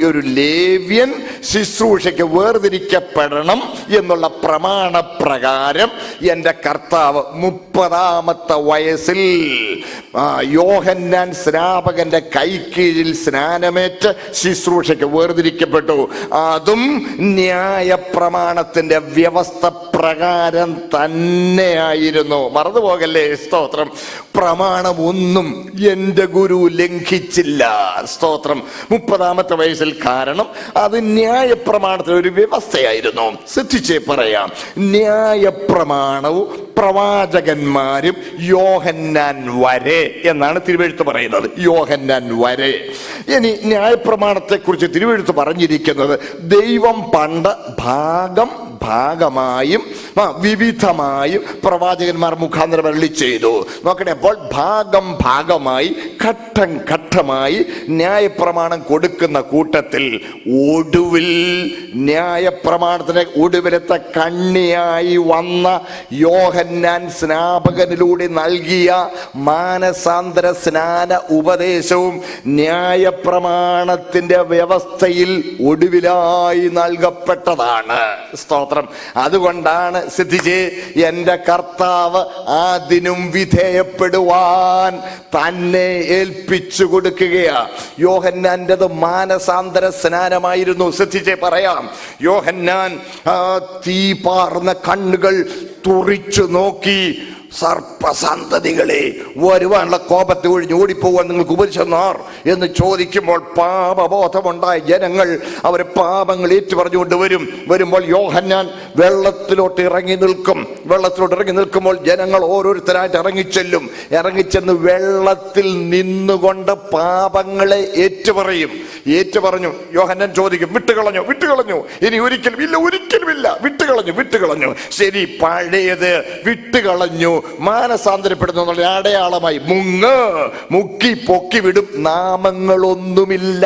ഒരു ലേവ്യൻ ശുശ്രൂഷയ്ക്ക് വേർതിരിക്കപ്പെടണം എന്നുള്ള പ്രമാണപ്രകാരം എൻ്റെ കർത്താവ് 30-ാമത്തെ വയസ്സിൽ യോഹന്നാൻ സ്നാപകന്റെ കൈക്കീഴിൽ സ്നാനമേറ്റ് ശുശ്രൂഷയ്ക്ക് വേർതിരിക്കപ്പെട്ടു. അതും ന്യായപ്രമാണത്തിന്റെ വ്യവസ്ഥ പ്രകാരം തന്നെയായിരുന്നു. മറന്നുപോകല്ലേ. സ്തോത്രം. പ്രമാണം ഒന്നും എൻ്റെ ഗുരു ലംഘിച്ചില്ല. സ്തോത്രം. 30-ാമത്തെ വയസ്സിൽ. കാരണം അത് ന്യായപ്രമാണത്തിന് ഒരു വ്യവസ്ഥയായിരുന്നു. ശ്രദ്ധിച്ചേ പറയാം. ന്യായപ്രമാണവും പ്രവാചകന്മാരും യോഹന്നാൻ വരെ എന്നാണ് തിരുവെഴുത്ത് പറയുന്നത്. യോഹന്നാൻ വരെ. ഇനി ന്യായപ്രമാണത്തെ കുറിച്ച് തിരുവെഴുത്ത് പറഞ്ഞിരിക്കുന്നത്, ദൈവം പണ്ട് ഭാഗമായും വിവിധമായും പ്രവാചകന്മാർ മുഖാന്തരം അരുളി ചെയ്തു. നോക്കണേ, അപ്പോൾ ഭാഗമായി ഘട്ടം ഘട്ടമായി ന്യായപ്രമാണം കൊടുക്കുന്ന കൂട്ടത്തിൽ ഒടുവിൽ ന്യായപ്രമാണത്തിന് ഒടുവിലത്തെ കണ്ണിയായി വന്ന യോഹന്നാൻ സ്നാപകനിലൂടെ നൽകിയ മാനസാന്തര സ്നാന ഉപദേശവും ന്യായപ്രമാണത്തിന്റെ വ്യവസ്ഥയിൽ ഒടുവിലായി നൽകപ്പെട്ടതാണ്. സ്തോത്രം. അതുകൊണ്ടാണ് ശ്രദ്ധിച്ചേ, എൻ്റെ കർത്താവ് അതിനും വിധേയപ്പെടുവാൻ തന്നെ ഏൽപ്പിച്ചു കൊടുക്കുകയാ. യോഹന്നാൻ്റെത് മാനസാന്തര സ്നാനമായിരുന്നു. ശ്രദ്ധിച്ചേ പറയാം. യോഹന്നാൻ തീപാർന്ന കണ്ണുകൾ തുറിച്ചു നോക്കി, സർപ്പസന്തതികളെ, വരുവാനുള്ള കോപത്തെ ഒഴിഞ്ഞ് ഓടിപ്പോവാൻ നിങ്ങൾക്ക് ഉപദേശിച്ചെന്നാർ എന്ന് ചോദിക്കുമ്പോൾ പാപബോധമുണ്ടായ ജനങ്ങൾ അവർ പാപങ്ങൾ ഏറ്റുപറഞ്ഞുകൊണ്ട് വരുമ്പോൾ യോഹന്നാൻ വെള്ളത്തിലോട്ട് ഇറങ്ങി നിൽക്കുമ്പോൾ ജനങ്ങൾ ഓരോരുത്തരായിട്ട് ഇറങ്ങിച്ചെന്ന് വെള്ളത്തിൽ നിന്നുകൊണ്ട് പാപങ്ങളെ ഏറ്റുപറഞ്ഞു. യോഹന്നാൻ ചോദിക്കും, വിട്ടുകളഞ്ഞു? ഇനി ഒരിക്കലുമില്ല, വിട്ടുകളഞ്ഞു. ശരി, പഴയത് വിട്ടുകളഞ്ഞു, മാനസാന്തരപ്പെടുന്നു എന്നുള്ള അടയാളമായി മുക്കി പൊക്കി വിടും, നാമങ്ങളൊന്നുമില്ല.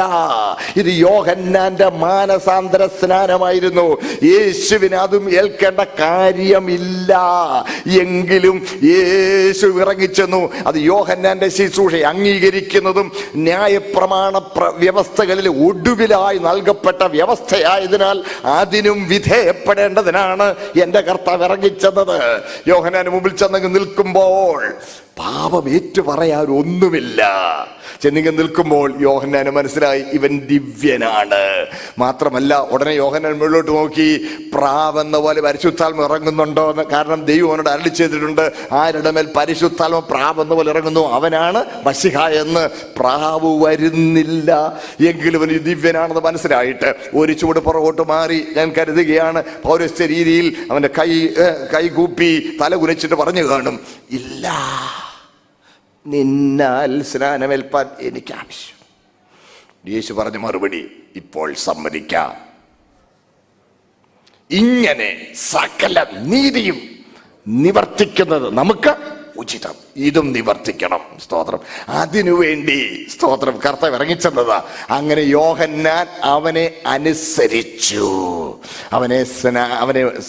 ഇത് യോഹന്നാന്റെ മാനസാന്തര സ്നാനമായിരുന്നു. യേശുവിന് അതും ഏൽക്കേണ്ട കാര്യമില്ല. എങ്കിലും യേശു ഇറങ്ങിച്ചെന്നു. അത് യോഹന്നാന്റെ ശുശ്രൂഷ അംഗീകരിക്കുന്നതും ന്യായപ്രമാണ വ്യവസ്ഥകളിൽ ഒടുവിലായി നൽകപ്പെട്ട വ്യവസ്ഥയായതിനാൽ അതിനും വിധേയപ്പെടേണ്ടതിനാണ് എൻ്റെ കർത്താവ് ഇറങ്ങിച്ചെന്നത്. യോഹന്നാന് മുമ്പിൽ ചെന്നങ്ങ് നിൽക്കുമ്പോൾ പാപം ഏറ്റുപറയാൻ ഒന്നുമില്ല. ചെന്നിങ്ങ് നിൽക്കുമ്പോൾ യോഹന്നാന് മനസ്സിലായി, ഇവൻ ദിവ്യനാണ്. മാത്രമല്ല, ഉടനെ യോഹന്നാൻ മുകളിലോട്ട് നോക്കി, പ്രാവെന്ന പോലെ പരിശുദ്ധാത്മ ഇറങ്ങുന്നുണ്ടോ എന്ന്. കാരണം ദൈവം അവനോട് അരുളി ചെയ്തിട്ടുണ്ട്, ആരുടെ മേൽ പരിശുദ്ധാത്മ പ്രാവെന്ന പോലെ ഇറങ്ങുന്നു അവനാണ് മശിഹ എന്ന്. പ്രാവ് വരുന്നില്ല, എങ്കിലും അവന് ദിവ്യനാണെന്ന് മനസ്സിലായിട്ട് ഒരു ചൂട് പുറകോട്ട് മാറി ഞാൻ കരുതുകയാണ്, പൗരസ്ത്യ രീതിയിൽ അവന്റെ കൈ കൂപ്പി തല കുനിച്ചിട്ട് പറഞ്ഞു കാണും, ഇല്ല, നിന്നാൽ സ്നാനമേൽപ്പാൻ എനിക്ക് ആവശ്യം. യേശു പറഞ്ഞ മറുപടി, ഇപ്പോൾ സമ്മതിക്കാം. ഇങ്ങനെ സകല നീതിയും നിവർത്തിക്കുന്നത് നമുക്ക് ഉചിതം. ഇതും നിവർത്തിക്കണം. സ്തോത്രം. അതിനുവേണ്ടി സ്തോത്രം കർത്താവ് ഇറങ്ങിച്ചെന്നതാ. അങ്ങനെ യോഹന്നാൻ അവനെ അനുസരിച്ചു, അവനെ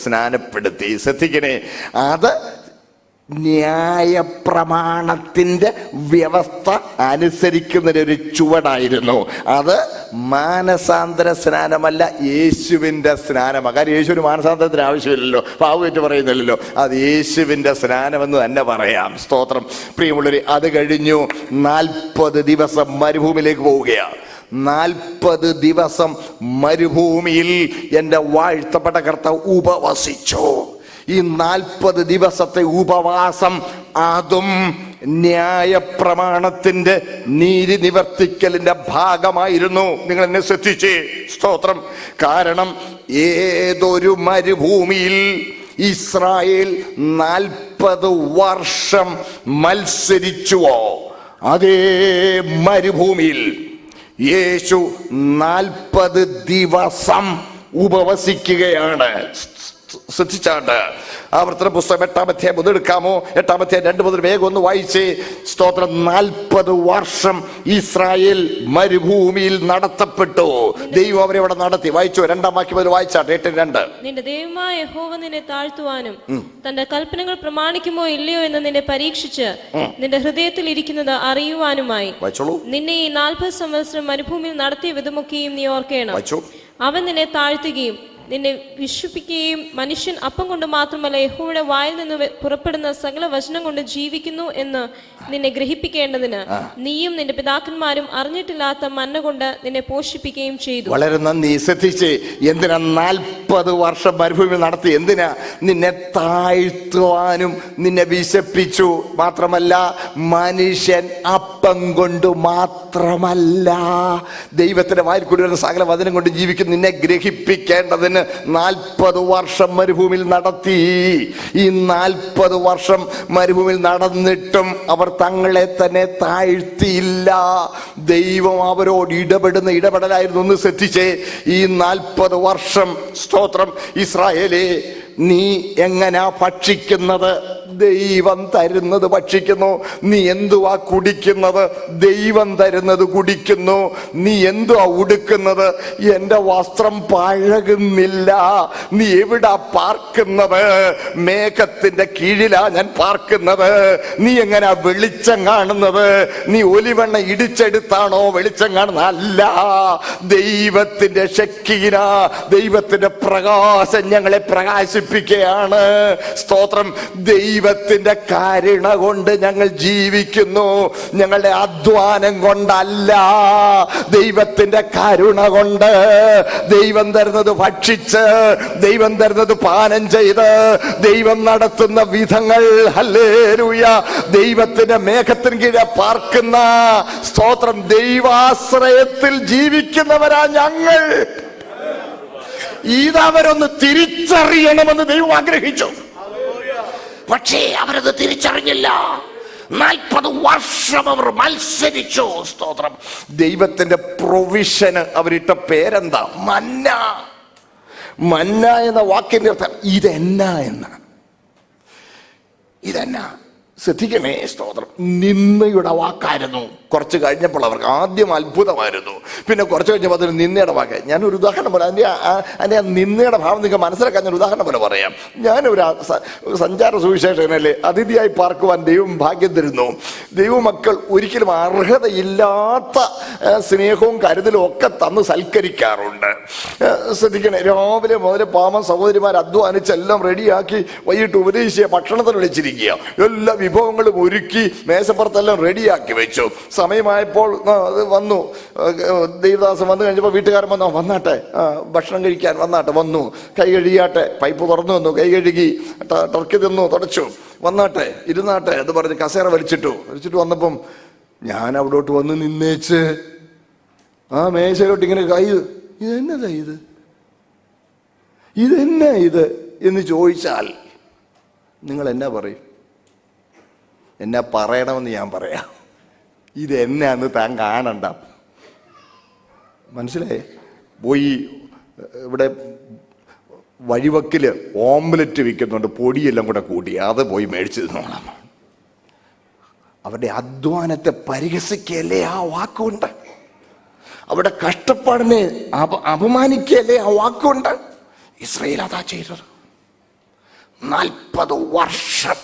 സ്നാനപ്പെടുത്തി. ശ്രദ്ധിക്കണേ, അത് ന്യായപ്രമാണത്തിന്റെ വ്യവസ്ഥ അനുസരിക്കുന്നതിനൊരു ചുവടായിരുന്നു. അത് മാനസാന്തര സ്നാനമല്ല, യേശുവിൻ്റെ സ്നാനമാണ്. കാര്യം യേശുവിന് മാനസാന്തരത്തിന് ആവശ്യമില്ലല്ലോ, പാവുമായിട്ട് പറയുന്നില്ലല്ലോ. അത് യേശുവിൻ്റെ സ്നാനമെന്ന് തന്നെ പറയാം. സ്തോത്രം. പ്രിയമുള്ളവരെ, അത് കഴിഞ്ഞു 40 ദിവസം മരുഭൂമിയിലേക്ക് പോവുകയാണ്. 40 ദിവസം മരുഭൂമിയിൽ എൻ്റെ വാഴ്ത്തപ്പെട്ട കർത്താവ് ഉപവസിച്ചു. ഈ 40 ദിവസത്തെ ഉപവാസം അതും ന്യായപ്രമാണത്തിന്റെ നീതി നിവർത്തിക്കലിന്റെ ഭാഗമായിരുന്നു. നിങ്ങൾ എന്നെ ശ്രദ്ധിച്ചേ. സ്തോത്രം. കാരണം ഏതൊരു മരുഭൂമിയിൽ ഇസ്രായേൽ 40 വർഷം മത്സരിച്ചുവോ, അതേ മരുഭൂമിയിൽ യേശു 40 ദിവസം ഉപവസിക്കുകയാണ്. ശ്രദ്ധിച്ചാണ്ട് ആവർത്തന പുസ്തകം 8-ാം അധ്യായം എടുക്കാമോ? 8-ാം അധ്യായം 2 മുതൽ വേഗം ഒന്ന് വായിച്ചേ. സ്തോത്രം. 40 വർഷം ഇസ്രായേൽ മരുഭൂമിയിൽ നടത്തപ്പെട്ടു. ദൈവം അവരെ അവിടെ നടത്തി. വായിച്ചോ, 2-ാം വാക്യം മുതൽ വായിച്ചാട്ടെ. 8:2.
നിന്റെ ദൈവമായ യഹോവ നിന്നെ താഴ്ത്തുവാനും തന്റെ കൽപ്പനകൾ പ്രമാണിക്കുമോ ഇല്ലയോ എന്ന് നിന്നെ പരീക്ഷിച്ച് നിന്റെ ഹൃദയത്തിൽ ഇരിക്കുന്നത് അറിയുവാനുമായി നിന്നെ ഈ 40 സംവത്സരം മരുഭൂമിയിൽ നടത്തിയ വിധമൊക്കെയും നീ ഓർക്കണം. അവൻ നിന്നെ താഴ്ത്തുകയും നിന്നെ വിശ്വസിപ്പിക്കുകയും മനുഷ്യൻ അപ്പം കൊണ്ട് മാത്രമല്ല യഹോവയുടെ വായിൽ നിന്ന് പുറപ്പെടുന്ന സകല വചനം കൊണ്ട് ജീവിക്കുന്നു എന്ന് നിന്നെ ഗ്രഹിപ്പിക്കേണ്ടതിന് നീയും നിന്റെ പിതാക്കന്മാരും അറിഞ്ഞിട്ടില്ലാത്ത മന്ന കൊണ്ട് നിന്നെ പോഷിപ്പിക്കുകയും ചെയ്തു.
വളരെ നന്ദി. ശ്രദ്ധിച്ച്, എന്തിനാ 40 വർഷം മരുഭൂമി നടത്തി? എന്തിനാ? നിന്നെ താഴ്ത്തുവാനും നിന്നെ വിശപ്പിച്ചു. മാത്രമല്ല, മനുഷ്യൻ അപ്പം കൊണ്ട് മാത്രമല്ല ദൈവത്തിന്റെ വായിൽ കൂടി വരുന്ന സകല വചനം കൊണ്ട് ജീവിക്കും നിന്നെ ഗ്രഹിപ്പിക്കേണ്ടതിന് 40 വർഷം മരുഭൂമിയിൽ നടത്തി. ഈ 40 വർഷം മരുഭൂമിയിൽ നടന്നിട്ടും അവർ തങ്ങളെ തന്നെ താഴ്ത്തിയില്ല. ദൈവം അവരോട് ഇടപെടുന്ന ഇടപെടലായിരുന്നു. ഒന്ന് ശ്രദ്ധിച്ചേ. ഈ 40 വർഷം സ്തോത്രം ഇസ്രായേലേ, നീ എങ്ങനാ ഭക്ഷിക്കുന്നത്? ദൈവം തരുന്നത് ഭക്ഷിക്കുന്നു. നീ എന്തുവാ കുടിക്കുന്നത്? ദൈവം തരുന്നത് കുടിക്കുന്നു. നീ എന്തുവാ ഉടുക്കുന്നത്? എൻ്റെ വസ്ത്രം പഴകുന്നില്ല. നീ എവിടാ പാർക്കുന്നത്? മേഘത്തിന്റെ കീഴിലാ ഞാൻ പാർക്കുന്നത്. നീ എങ്ങനാ വെളിച്ചം കാണുന്നത്? നീ ഒലിവെണ്ണ ഇടിച്ചെടുത്താണോ വെളിച്ചം കാണുന്നത്? അല്ല, ദൈവത്തിന്റെ ശക്തിന, ദൈവത്തിന്റെ പ്രകാശം ഞങ്ങളെ പ്രകാശിപ്പിക്കുകയാണ്. സ്തോത്രം. ദൈവത്തിന്റെ കരുണ കൊണ്ട് ഞങ്ങൾ ജീവിക്കുന്നു, ഞങ്ങളുടെ അധ്വാനം കൊണ്ടല്ല. ദൈവത്തിന്റെ കരുണ കൊണ്ട്, ദൈവം തരുന്നത് ഭക്ഷിച്ച്, ദൈവം തരുന്നത് പാനം ചെയ്ത്, ദൈവം നടത്തുന്ന വിധങ്ങൾ, ഹല്ലേലൂയ, ദൈവത്തിന്റെ മേഘത്തിന് കീഴെ പാർക്കുന്ന സ്തോത്രം ദൈവാശ്രയത്തിൽ ജീവിക്കുന്നവരാ ഞങ്ങൾ. ഇതവരൊന്ന് തിരിച്ചറിയണമെന്ന് ദൈവം ആഗ്രഹിച്ചു. പക്ഷേ അവരത് തിരിച്ചറിഞ്ഞില്ല. 40 വർഷം അവർ മത്സരിച്ചു. സ്തോത്രം. ദൈവത്തിന്റെ പ്രൊവിഷന് അവരിട്ട പേരെന്താ? മന്ന. മന്ന എന്ന വാക്കിന്റെ അർത്ഥം ഇതെന്നാ എന്നാണ്. ഇതെന്നാ? ശ്രദ്ധിക്കണേ. സ്തോത്രം. നിന്ദയുടെ വാക്കായിരുന്നു. കുറച്ച് കഴിഞ്ഞപ്പോൾ അവർക്ക് ആദ്യം അത്ഭുതമായിരുന്നു, പിന്നെ കുറച്ച് കഴിഞ്ഞപ്പോൾ അതൊരു നിന്ദയുടെ വാക്കായി. ഞാനൊരു ഉദാഹരണം പറയാം. അതിൻ്റെ ആ നിന്ദയുടെ ഭാവം നിങ്ങൾക്ക് മനസ്സിലാക്കാൻ ഞാൻ ഉദാഹരണം പോലെ പറയാം. ഞാനൊരു സഞ്ചാര സുവിശേഷകനല്ലേ, അതിഥിയായി പാർക്കുവാൻ ദൈവം ഭാഗ്യം തരുന്നു. ദൈവമക്കൾ ഒരിക്കലും അർഹതയില്ലാത്ത സ്നേഹവും കരുതലും ഒക്കെ തന്ന് സൽക്കരിക്കാറുണ്ട്. ശ്രദ്ധിക്കണേ. രാവിലെ മുതൽ പാവം സഹോദരിമാർ അധ്വാനിച്ചെല്ലാം റെഡിയാക്കി വൈകിട്ട് ഉപദേശിച്ച ഭക്ഷണത്തിന് വിളിച്ചിരിക്കുക. എല്ലാ വിഭവങ്ങളും ഒരുക്കി മേശപ്പുറത്തെല്ലാം റെഡിയാക്കി വെച്ചു. സമയമായപ്പോൾ വന്നു. ദേവദാസൻ വന്നു കഴിഞ്ഞപ്പോൾ വീട്ടുകാരൻ വന്നോ, വന്നാട്ടെ ഭക്ഷണം കഴിക്കാൻ വന്നാട്ടെ, വന്നു. കൈ കഴുകിയാട്ടെ, പൈപ്പ് തുറന്നു വന്നു, കൈ കഴുകി, ടർക്കി തിന്നു, തുടച്ചു, വന്നാട്ടെ, ഇരുന്നാട്ടെ എന്ന് പറഞ്ഞ് കസേര വലിച്ചിട്ടു വന്നപ്പം ഞാൻ അവിടോട്ട് വന്ന് നിന്നേച്ച് ആ മേശയിലോട്ട് ഇങ്ങനെ കൈ, ഇതെന്നതാ ഇത്, ഇതെന്നാ ഇത് എന്ന് ചോദിച്ചാൽ നിങ്ങൾ എന്നാ പറയും? എന്നാ പറയണമെന്ന് ഞാൻ പറയാം. ഇതെന്നാന്ന് താൻ കാണണ്ട. മനസ്സിലായേ? പോയി ഇവിടെ വഴിവക്കിൽ ഓംലെറ്റ് വിൽക്കുന്നുണ്ട്, പൊടിയെല്ലാം കൂടെ കൂട്ടി അത് പോയി മേടിച്ച് തിന്നോളാം. അവരുടെ അധ്വാനത്തെ പരിഹസിക്കല്ലേ ആ വാക്കുണ്ട്, അവരുടെ കഷ്ടപ്പാടിനെ അപമാനിക്കല്ലേ ആ വാക്കുണ്ട്. ഇസ്രായേൽ അതാ ചെയ്തത്. 40 വർഷം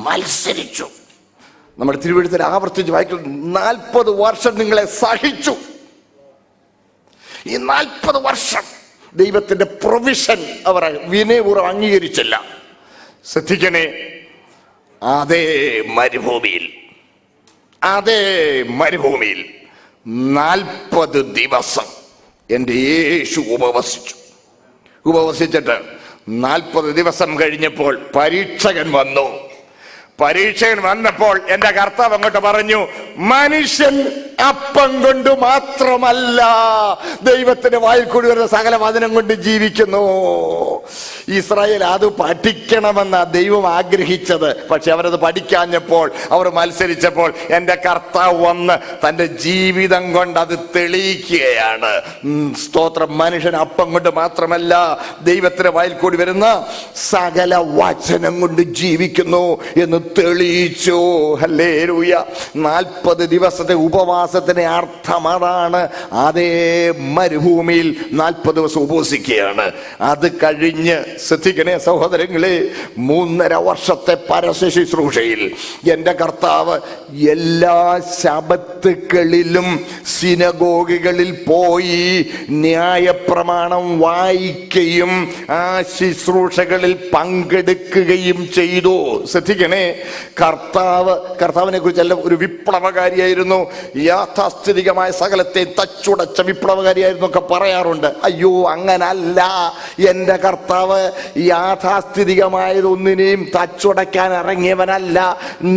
മത്സരിച്ചു. നമ്മുടെ തിരുവെഴുത്തിൽ ആവർത്തിച്ച് വായിക്കുന്നു, 40 വർഷം നിങ്ങളെ സഹിച്ചു. ഈ 40 വർഷം ദൈവത്തിന്റെ പ്രൊവിഷൻ അവർ വിനയപൂർവ്വം അംഗീകരിച്ചില്ല. ശ്രദ്ധിക്കണേ, അതേ മരുഭൂമിയിൽ 40 ദിവസം എൻ്റെ യേശു ഉപവസിച്ചിട്ട് 40 ദിവസം കഴിഞ്ഞപ്പോൾ പരീക്ഷകൻ വന്നപ്പോൾ എൻ്റെ കർത്താവ് അങ്ങോട്ട് പറഞ്ഞു, മനുഷ്യൻ അപ്പം കൊണ്ട് മാത്രമല്ല ദൈവത്തിന്റെ വായിൽ കൂടി വരുന്ന സകല വചനം കൊണ്ട് ജീവിക്കുന്നു. ഇസ്രായേൽ അത് പഠിക്കണമെന്ന ദൈവം ആഗ്രഹിച്ചത്. പക്ഷെ അവരത് പഠിക്കാഞ്ഞപ്പോൾ, അവർ മത്സരിച്ചപ്പോൾ എൻ്റെ കർത്താവ് വന്ന് തൻ്റെ ജീവിതം കൊണ്ട് അത് തെളിയിക്കുകയാണ്. സ്തോത്രം. മനുഷ്യൻ അപ്പം കൊണ്ട് മാത്രമല്ല ദൈവത്തിന്റെ വായിൽ കൂടി വരുന്ന സകല വചനം കൊണ്ട് ജീവിക്കുന്നു എന്ന് തെളിയിച്ചു. ഹല്ലേലൂയ. 40 ദിവസത്തെ ഉപവാസത്തിന്റെ അർത്ഥം അതാണ്. അതേ മരുഭൂമിയിൽ 40 ദിവസം ഉപവസിക്കുകയാണ്. അത് കഴിഞ്ഞ് ശ്രദ്ധിക്കണേ സഹോദരങ്ങളെ, 3.5 വർഷത്തെ പരസ്യ ശുശ്രൂഷയിൽ എൻ്റെ കർത്താവ് എല്ലാ ശബത്തുകളിലും സിനഗോഗുകളിൽ പോയി ന്യായപ്രമാണം വായിക്കുകയും ആ ശുശ്രൂഷകളിൽ പങ്കെടുക്കുകയും ചെയ്തു. ശ്രദ്ധിക്കണേ, കർത്താവിനെ കുറിച്ചല്ല ഒരു വിപ്ലവകാരിയായിരുന്നു, യാഥാസ്ഥിതികമായ സകലത്തെ തച്ചുടച്ച വിപ്ലവകാരിയായിരുന്നു ഒക്കെ പറയാറുണ്ട്. അയ്യോ, അങ്ങനല്ല. എൻ്റെ കർത്താവ് യാഥാസ്ഥിതികമായതൊന്നിനെയും തച്ചുടയ്ക്കാൻ ഇറങ്ങിയവനല്ല.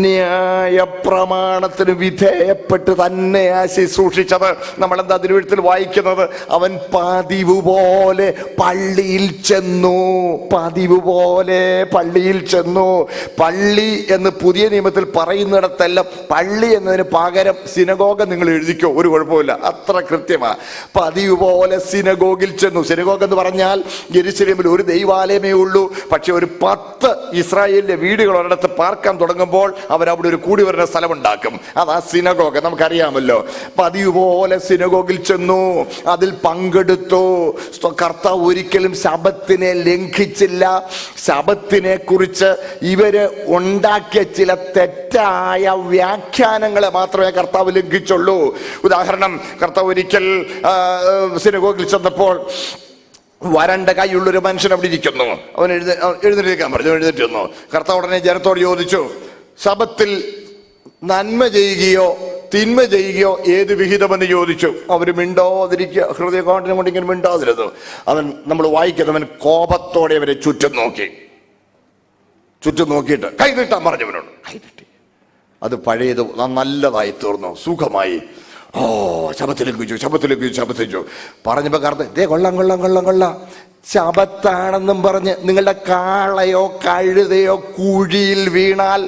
ന്യായപ്രമാണത്തിന് വിധേയപ്പെട്ട് തന്നെയാ ശുശ്രൂഷിച്ചത്. നമ്മളെന്താ തിരുവെഴുത്തിൽ വായിക്കുന്നത്? അവൻ പതിവ് പോലെ പള്ളിയിൽ ചെന്നു. പള്ളി എന്ന് പുതിയ നിയമത്തിൽ പറയുന്നിടത്തെല്ലാം പള്ളി എന്നതിന് പകരം സിനഗോഗ നിങ്ങൾ എഴുതിക്കോ, ഒരു കുഴപ്പമില്ല, അത്ര കൃത്യമാ. പതിവ് പോലെ സിനഗോഗിൽ ചെന്നു. സിനഗോഗ് എന്ന് പറഞ്ഞാൽ യെരുശലേമിൽ ഒരു ദൈവാലയമേ ഉള്ളൂ. പക്ഷെ ഒരു 10 ഇസ്രായേലിലെ വീടുകൾ ഒരിടത്ത് പാർക്കാൻ തുടങ്ങുമ്പോൾ അവരവിടെ ഒരു കൂടി വരുന്ന സ്ഥലമുണ്ടാക്കും. അതാ സിനഗോഗ്, നമുക്കറിയാമല്ലോ. പതിവ് പോലെ സിനഗോഗിൽ ചെന്നു, അതിൽ പങ്കെടുത്തു. കർത്താവ് ഒരിക്കലും ശബത്തിനെ ലംഘിച്ചില്ല. ശബത്തിനെ കുറിച്ച് ഇവര് ഉണ്ടാക്കിയ ചില തെറ്റായ വ്യാഖ്യാനങ്ങളെ മാത്രമേ കർത്താവ് ലംഘിച്ചുള്ളൂ. ഉദാഹരണം, കർത്താവ് ഒരിക്കൽ സിനഗോഗിൽ ചെന്നപ്പോൾ വരണ്ട കൈയുള്ളൊരു മനുഷ്യൻ അവിടെ ഇരിക്കുന്നു. അവൻ എഴുന്നേൽക്കാൻ പറഞ്ഞു. എഴുന്നേറ്റ് വന്നു. കർത്താവ് ഉടനെ ജനത്തോട് ചോദിച്ചു, ശബത്തിൽ നന്മ ചെയ്യുകയോ തിന്മ ചെയ്യുകയോ ഏത് വിഹിതമെന്ന് ചോദിച്ചു. അവർ മിണ്ടാതിരിക്കുക, ഹൃദയകാഠിന്യം കൊണ്ട് ഇങ്ങനെ മിണ്ടാതിരുന്നു. നമ്മൾ വായിക്കുന്നവൻ കോപത്തോടെ അവരെ ചുറ്റും നോക്കിയിട്ട് കൈ നീട്ടാൻ പറഞ്ഞവനോട് കൈ നീട്ടി. അത് പഴയത് നല്ലതായി തീർന്നു, സുഖമായി. ശബത്തിലേക്കു പറഞ്ഞപ്പോ കർത്താവ് കൊള്ളാം ശബത്താണെന്നും പറഞ്ഞ് നിങ്ങളുടെ കാളയോ കഴുതയോ കുഴിയിൽ വീണാൽ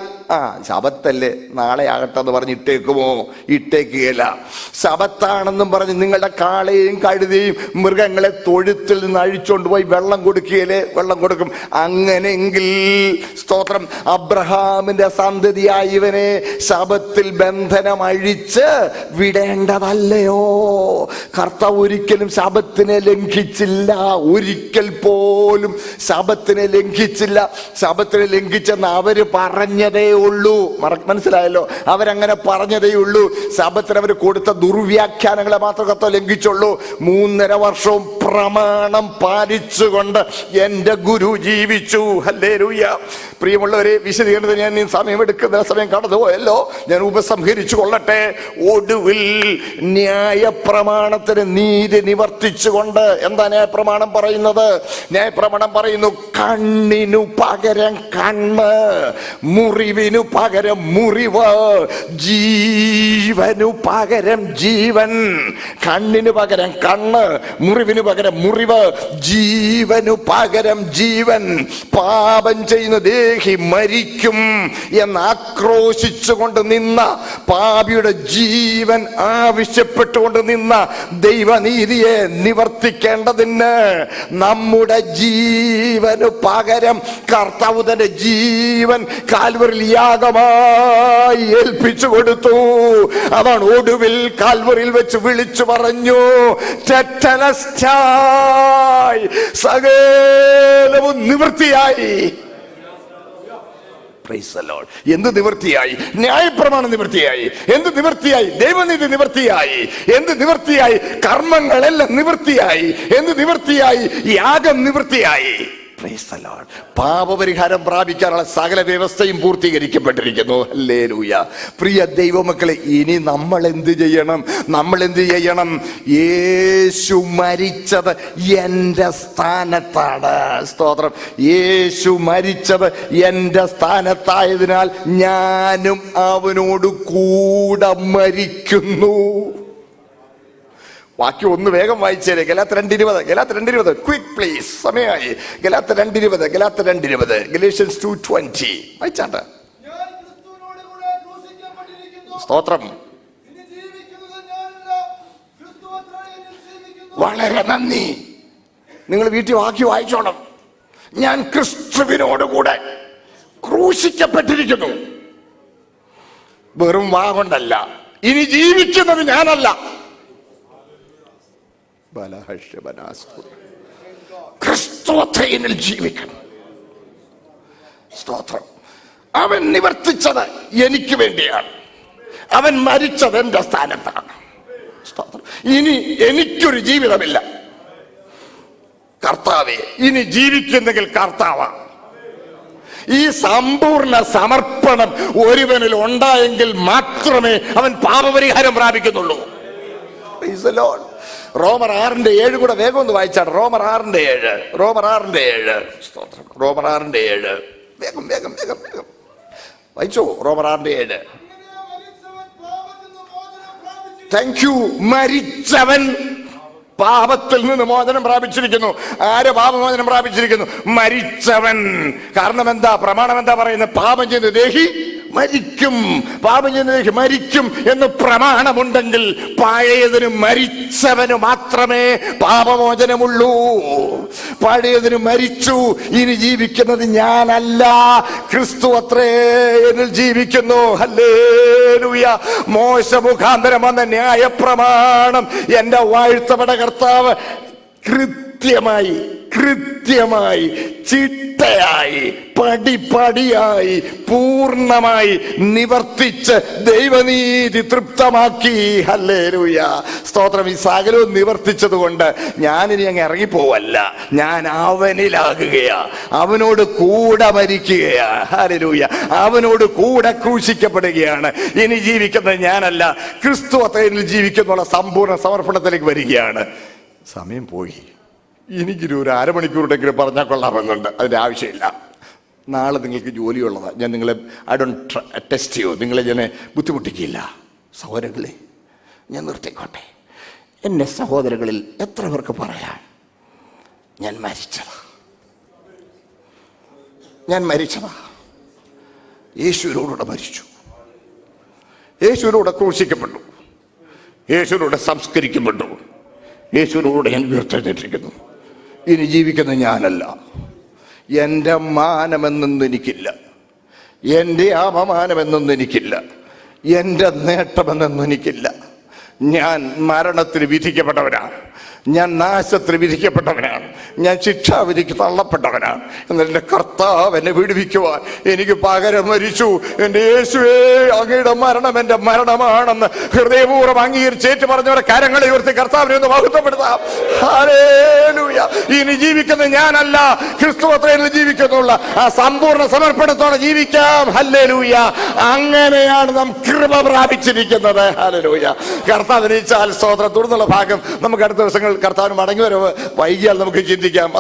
ശബത്തല്ലേ, നാളെ ആകട്ടെ എന്ന് പറഞ്ഞ് ഇട്ടേക്കുകയില്ല. ശബത്താണെന്നും പറഞ്ഞ് നിങ്ങളുടെ കാളയെയും കഴുതയും മൃഗങ്ങളെ തൊഴുത്തിൽ നിന്ന് അഴിച്ചുകൊണ്ട് പോയി വെള്ളം കൊടുക്കുകയില്ലേ? വെള്ളം കൊടുക്കും. അങ്ങനെങ്കിൽ സ്തോത്രം, അബ്രഹാമിന്റെ സന്തതിയായ ഇവനെ ശബത്തിൽ ബന്ധനം അഴിച്ച് വിടേണ്ടതല്ലയോ? കർത്താവ് ഒരിക്കലും ശബത്തിനെ ലംഘിച്ചില്ല, ഒരിക്കൽ പോലും ശബത്തിനെ ലംഘിച്ചില്ല. ശബത്തിനെ ലംഘിച്ചെന്ന് അവര് പറഞ്ഞതേ ഉള്ളൂ. മനസ്സിലായല്ലോ? അവരങ്ങനെ പറഞ്ഞതേ ഉള്ളൂ. ശബത്തിന് അവർ കൊടുത്ത ദുർവ്യാഖ്യാനങ്ങളെ മാത്രം കർത്താവ് ലംഘിച്ചുള്ളൂ. 3.5 വർഷവും പ്രമാണം പാലിച്ചുകൊണ്ട് എൻ്റെ ഗുരു ജീവിച്ചു. ഹല്ലേലൂയ. പ്രിയമുള്ളവരെ, വിശദീകരണത്തിന് ഞാൻ സമയമെടുക്കുന്ന സമയം കടന്നുപോയല്ലോ, ഞാൻ ഉപസംഹരിച്ചു കൊള്ളട്ടെ. ഒടുവിൽ ന്യായപ്രമാണത്തിന് നീതി നിവർത്തിച്ചുകൊണ്ട് എന്താ ന്യായപ്രമാണം പറയുന്നത്? ന്യായപ്രമാണം പറയുന്നു, കണ്ണിനു പകരം കണ്ണ്, മുറിവിന് മുറിവിനു പകരം മുറിവ്, ജീവനു പകരം ജീവൻ. കണ്ണിന് പകരം കണ്ണ്, മുറിവിനു പകരം മുറിവ്, ജീവനു പകരം ജീവൻ. പാപം ചെയ്യുന്ന ദേഹി മരിക്കും എന്ന് ആക്രോശിച്ചുകൊണ്ട് നിന്ന, പാപിയുടെ ജീവൻ ആവശ്യപ്പെട്ടുകൊണ്ട് നിന്ന ദൈവനീതിയെ നിവർത്തിക്കേണ്ടതിന് നമ്മുടെ ജീവനു പകരം കർത്താവ് തന്റെ ജീവൻ കാൽവറിയിൽ യാഗമായി ഏൽപ്പിച്ചു കൊടുത്തു. അതാണ് ഒടുവിൽ കാൽവറിയിൽ വെച്ച് വിളിച്ചു പറഞ്ഞു, ടെറ്റലസ്റ്റായി, സകലവും നിവൃത്തിയായി. എന്ത് നിവൃത്തിയായി? ന്യായപ്രമാണം നിവൃത്തിയായി. എന്ത് നിവൃത്തിയായി? ദൈവനീതി നിവൃത്തിയായി. എന്ത് നിവൃത്തിയായി? കർമ്മങ്ങളെല്ലാം നിവൃത്തിയായി. എന്ത് നിവൃത്തിയായി? യാഗം നിവൃത്തിയായി. പാപപരിഹാരം പ്രാപിക്കാനുള്ള സകല വ്യവസ്ഥയും പൂർത്തീകരിക്കപ്പെട്ടിരിക്കുന്നു. ഹല്ലേലൂയ. പ്രിയ ദൈവമക്കളെ, ഇനി നമ്മൾ എന്ത് ചെയ്യണം? നമ്മൾ എന്ത് ചെയ്യണം? യേശു മരിച്ചത് എൻ്റെ സ്ഥാനത്താണ്. സ്തോത്രം. യേശു മരിച്ചത് എൻ്റെ സ്ഥാനത്തായതിനാൽ ഞാനും അവനോട് കൂടെ മരിക്കുന്നു. ബാക്കി ഒന്ന് വേഗം വായിച്ചേരെ. ഗലാത്യ 2:20 ക്വിക്ക് പ്ലീസ്, സമയമായി. ഗലാത്യ 2:20 ഗലേഷ്യൻസ് 2:20 വായിച്ചാണ്ട്. സ്തോത്രം. വളരെ നന്ദി. നിങ്ങൾ വീട്ടിൽ വാക്യം വായിച്ചോണം. ഞാൻ ക്രിസ്തുവിനോടുകൂടെ ക്രൂശിക്കപ്പെട്ടിരിക്കുന്നു. വെറും വാ കൊണ്ടല്ല, ഇനി ജീവിക്കുന്നത് ഞാനല്ല, ക്രിസ്തു എന്നിൽ ജീവിക്കണം. സ്തോത്രം. അവൻ നിവർത്തിച്ചത് എനിക്ക് വേണ്ടിയാണ്. അവൻ മരിച്ചത് എന്റെ സ്ഥാനത്താണ്. സ്തോത്രം. ഇനി എനിക്കൊരു ജീവിതമില്ല. കർത്താവേ, ഇനി ജീവിക്കുന്നെങ്കിൽ കർത്താവാണ്. ഈ സമ്പൂർണ്ണ സമർപ്പണം ഒരുവനിൽ ഉണ്ടായെങ്കിൽ മാത്രമേ അവൻ പാപപരിഹാരം പ്രാപിക്കുന്നുള്ളൂ. റോമർ 6:7 കൂടെ വേഗം ഒന്ന് വായിച്ചാണ്. റോമർ 6:7 റോമർ 6:7 വേഗം വേഗം വേഗം വേഗം വായിച്ചോ. റോമർ 6:7. Thank you. മരിച്ചവൻ പാപത്തിൽ നിന്ന് മോചനം പ്രാപിച്ചിരിക്കുന്നു. ആര് പാപമോചനം പ്രാപിച്ചിരിക്കുന്നു? മരിച്ചവൻ. കാരണം എന്താ? പ്രമാണം എന്താ പറയുന്നത്? പാപം ചെയ്ത ദേഹി മരിക്കും. പാപം ചെയ്യുന്ന ദേഹി മരിക്കും എന്ന് പ്രമാണമുണ്ടെങ്കിൽ പഴയതിന് മരിച്ചവന് മാത്രമേ പാപമോചനമുള്ളൂ. പഴയതിന് മരിച്ചു, ഇനി ജീവിക്കുന്നത് ഞാനല്ല, ക്രിസ്തു അത്രേ എന്നിൽ ജീവിക്കുന്നു. ഹല്ലേലൂയ. മോശ മുഖാന്തരം വന്ന ന്യായപ്രമാണം എന്റെ വാഴ്ത്തപ്പെട്ട കർത്താവ് കൃത്യമായി ചിട്ടയായി പടിപടിയായി പൂർണ്ണമായി നിവർത്തിച്ച് ദൈവനീതി തൃപ്തമാക്കി. ഹല്ലേലൂയ. സ്തോത്രം. ഈ സകലവും നിവർത്തിച്ചത് കൊണ്ട് ഞാനിനി അങ്ങ് ഇറങ്ങിപ്പോവല്ല, ഞാൻ അവനിലാകുകയാ, അവനോട് കൂടെ മരിക്കുകയാ. ഹല്ലേലൂയ. അവനോട് കൂടെ ക്രൂശിക്കപ്പെടുകയാണ്. ഇനി ജീവിക്കുന്നത് ഞാനല്ല, ക്രിസ്തു അത്രയിൽ ജീവിക്കുന്നുള്ള സമ്പൂർണ്ണ സമർപ്പണത്തിലേക്ക് വരികയാണ്. സമയം പോയി. എനിക്കൊരു 1/2 മണിക്കൂറിനെങ്കിലും പറഞ്ഞാൽ കൊള്ളാമെന്നുണ്ട്. അതിൻ്റെ ആവശ്യമില്ല. നാളെ നിങ്ങൾക്ക് ജോലിയുള്ളതാണ്. ഞാൻ നിങ്ങളെ ടെസ്റ്റ് ചെയ്യൂ, നിങ്ങളെ ഞാൻ ബുദ്ധിമുട്ടിക്കില്ല. സഹോദരങ്ങളെ, ഞാൻ നിർത്തിക്കോട്ടെ. എൻ്റെ സഹോദരങ്ങളിൽ എത്ര പേർക്ക് പറയാം, ഞാൻ മരിച്ചതാ. യേശുവിനോടുകൂടെ മരിച്ചു, യേശുവിനോട് ക്രൂശിക്കപ്പെട്ടു, യേശുവിനോട് സംസ്കരിക്കപ്പെട്ടു, യേശുവിനോട് ഞാൻ ഉയർത്തെഴുന്നേറ്റിരിക്കുന്നു. ഇനി ജീവിക്കുന്നത് ഞാനല്ല. എൻ്റെ മാനമെന്നൊന്നും എനിക്കില്ല, എൻ്റെ അപമാനമെന്നൊന്നും എനിക്കില്ല, എൻ്റെ നേട്ടമെന്നൊന്നും എനിക്കില്ല. ഞാൻ മരണത്തിന് വിധിക്കപ്പെട്ടവനാണ്, ഞാൻ നാശത്തിന് വിധിക്കപ്പെട്ടവനാണ്, ഞാൻ ശിക്ഷാവിധിക്ക് തള്ളപ്പെട്ടവനാണ്. എന്നാൽ എൻ്റെ കർത്താവ് എന്നെ വിടുവിക്കുവാൻ എനിക്ക് പകരം മരിച്ചു. എൻ്റെ യേശുവേ, അങ്ങയുടെ മരണം എൻ്റെ മരണമാണെന്ന് ഹൃദയപൂർവ്വം അംഗീകരിച്ചേറ്റ് പറഞ്ഞവരെ കരങ്ങളെ ഉയർത്തി കർത്താവിനെ ഒന്ന് മഹത്വപ്പെടുത്താം. ഹല്ലേലൂയ. ഇനി ജീവിക്കുന്നത് ഞാനല്ല, ക്രിസ്തു അത്രയിൽ ജീവിക്കുന്നുള്ള ആ സമ്പൂർണ്ണ സമർപ്പണത്തോടെ ജീവിക്കാം. ഹല്ലേലൂയ. അങ്ങനെയാണ് നാം കൃപ പ്രാപിച്ചിരിക്കുന്നത്. ഹല്ലേലൂയ. കർത്താവിനെ സ്തോത്രം. തുടർന്നുള്ള ഭാഗം നമുക്ക് അടുത്ത ദിവസങ്ങൾ കർത്താവിന് മടങ്ങി വരവ് വൈകിയാൽ നമുക്ക് ചിന്തിക്കാം.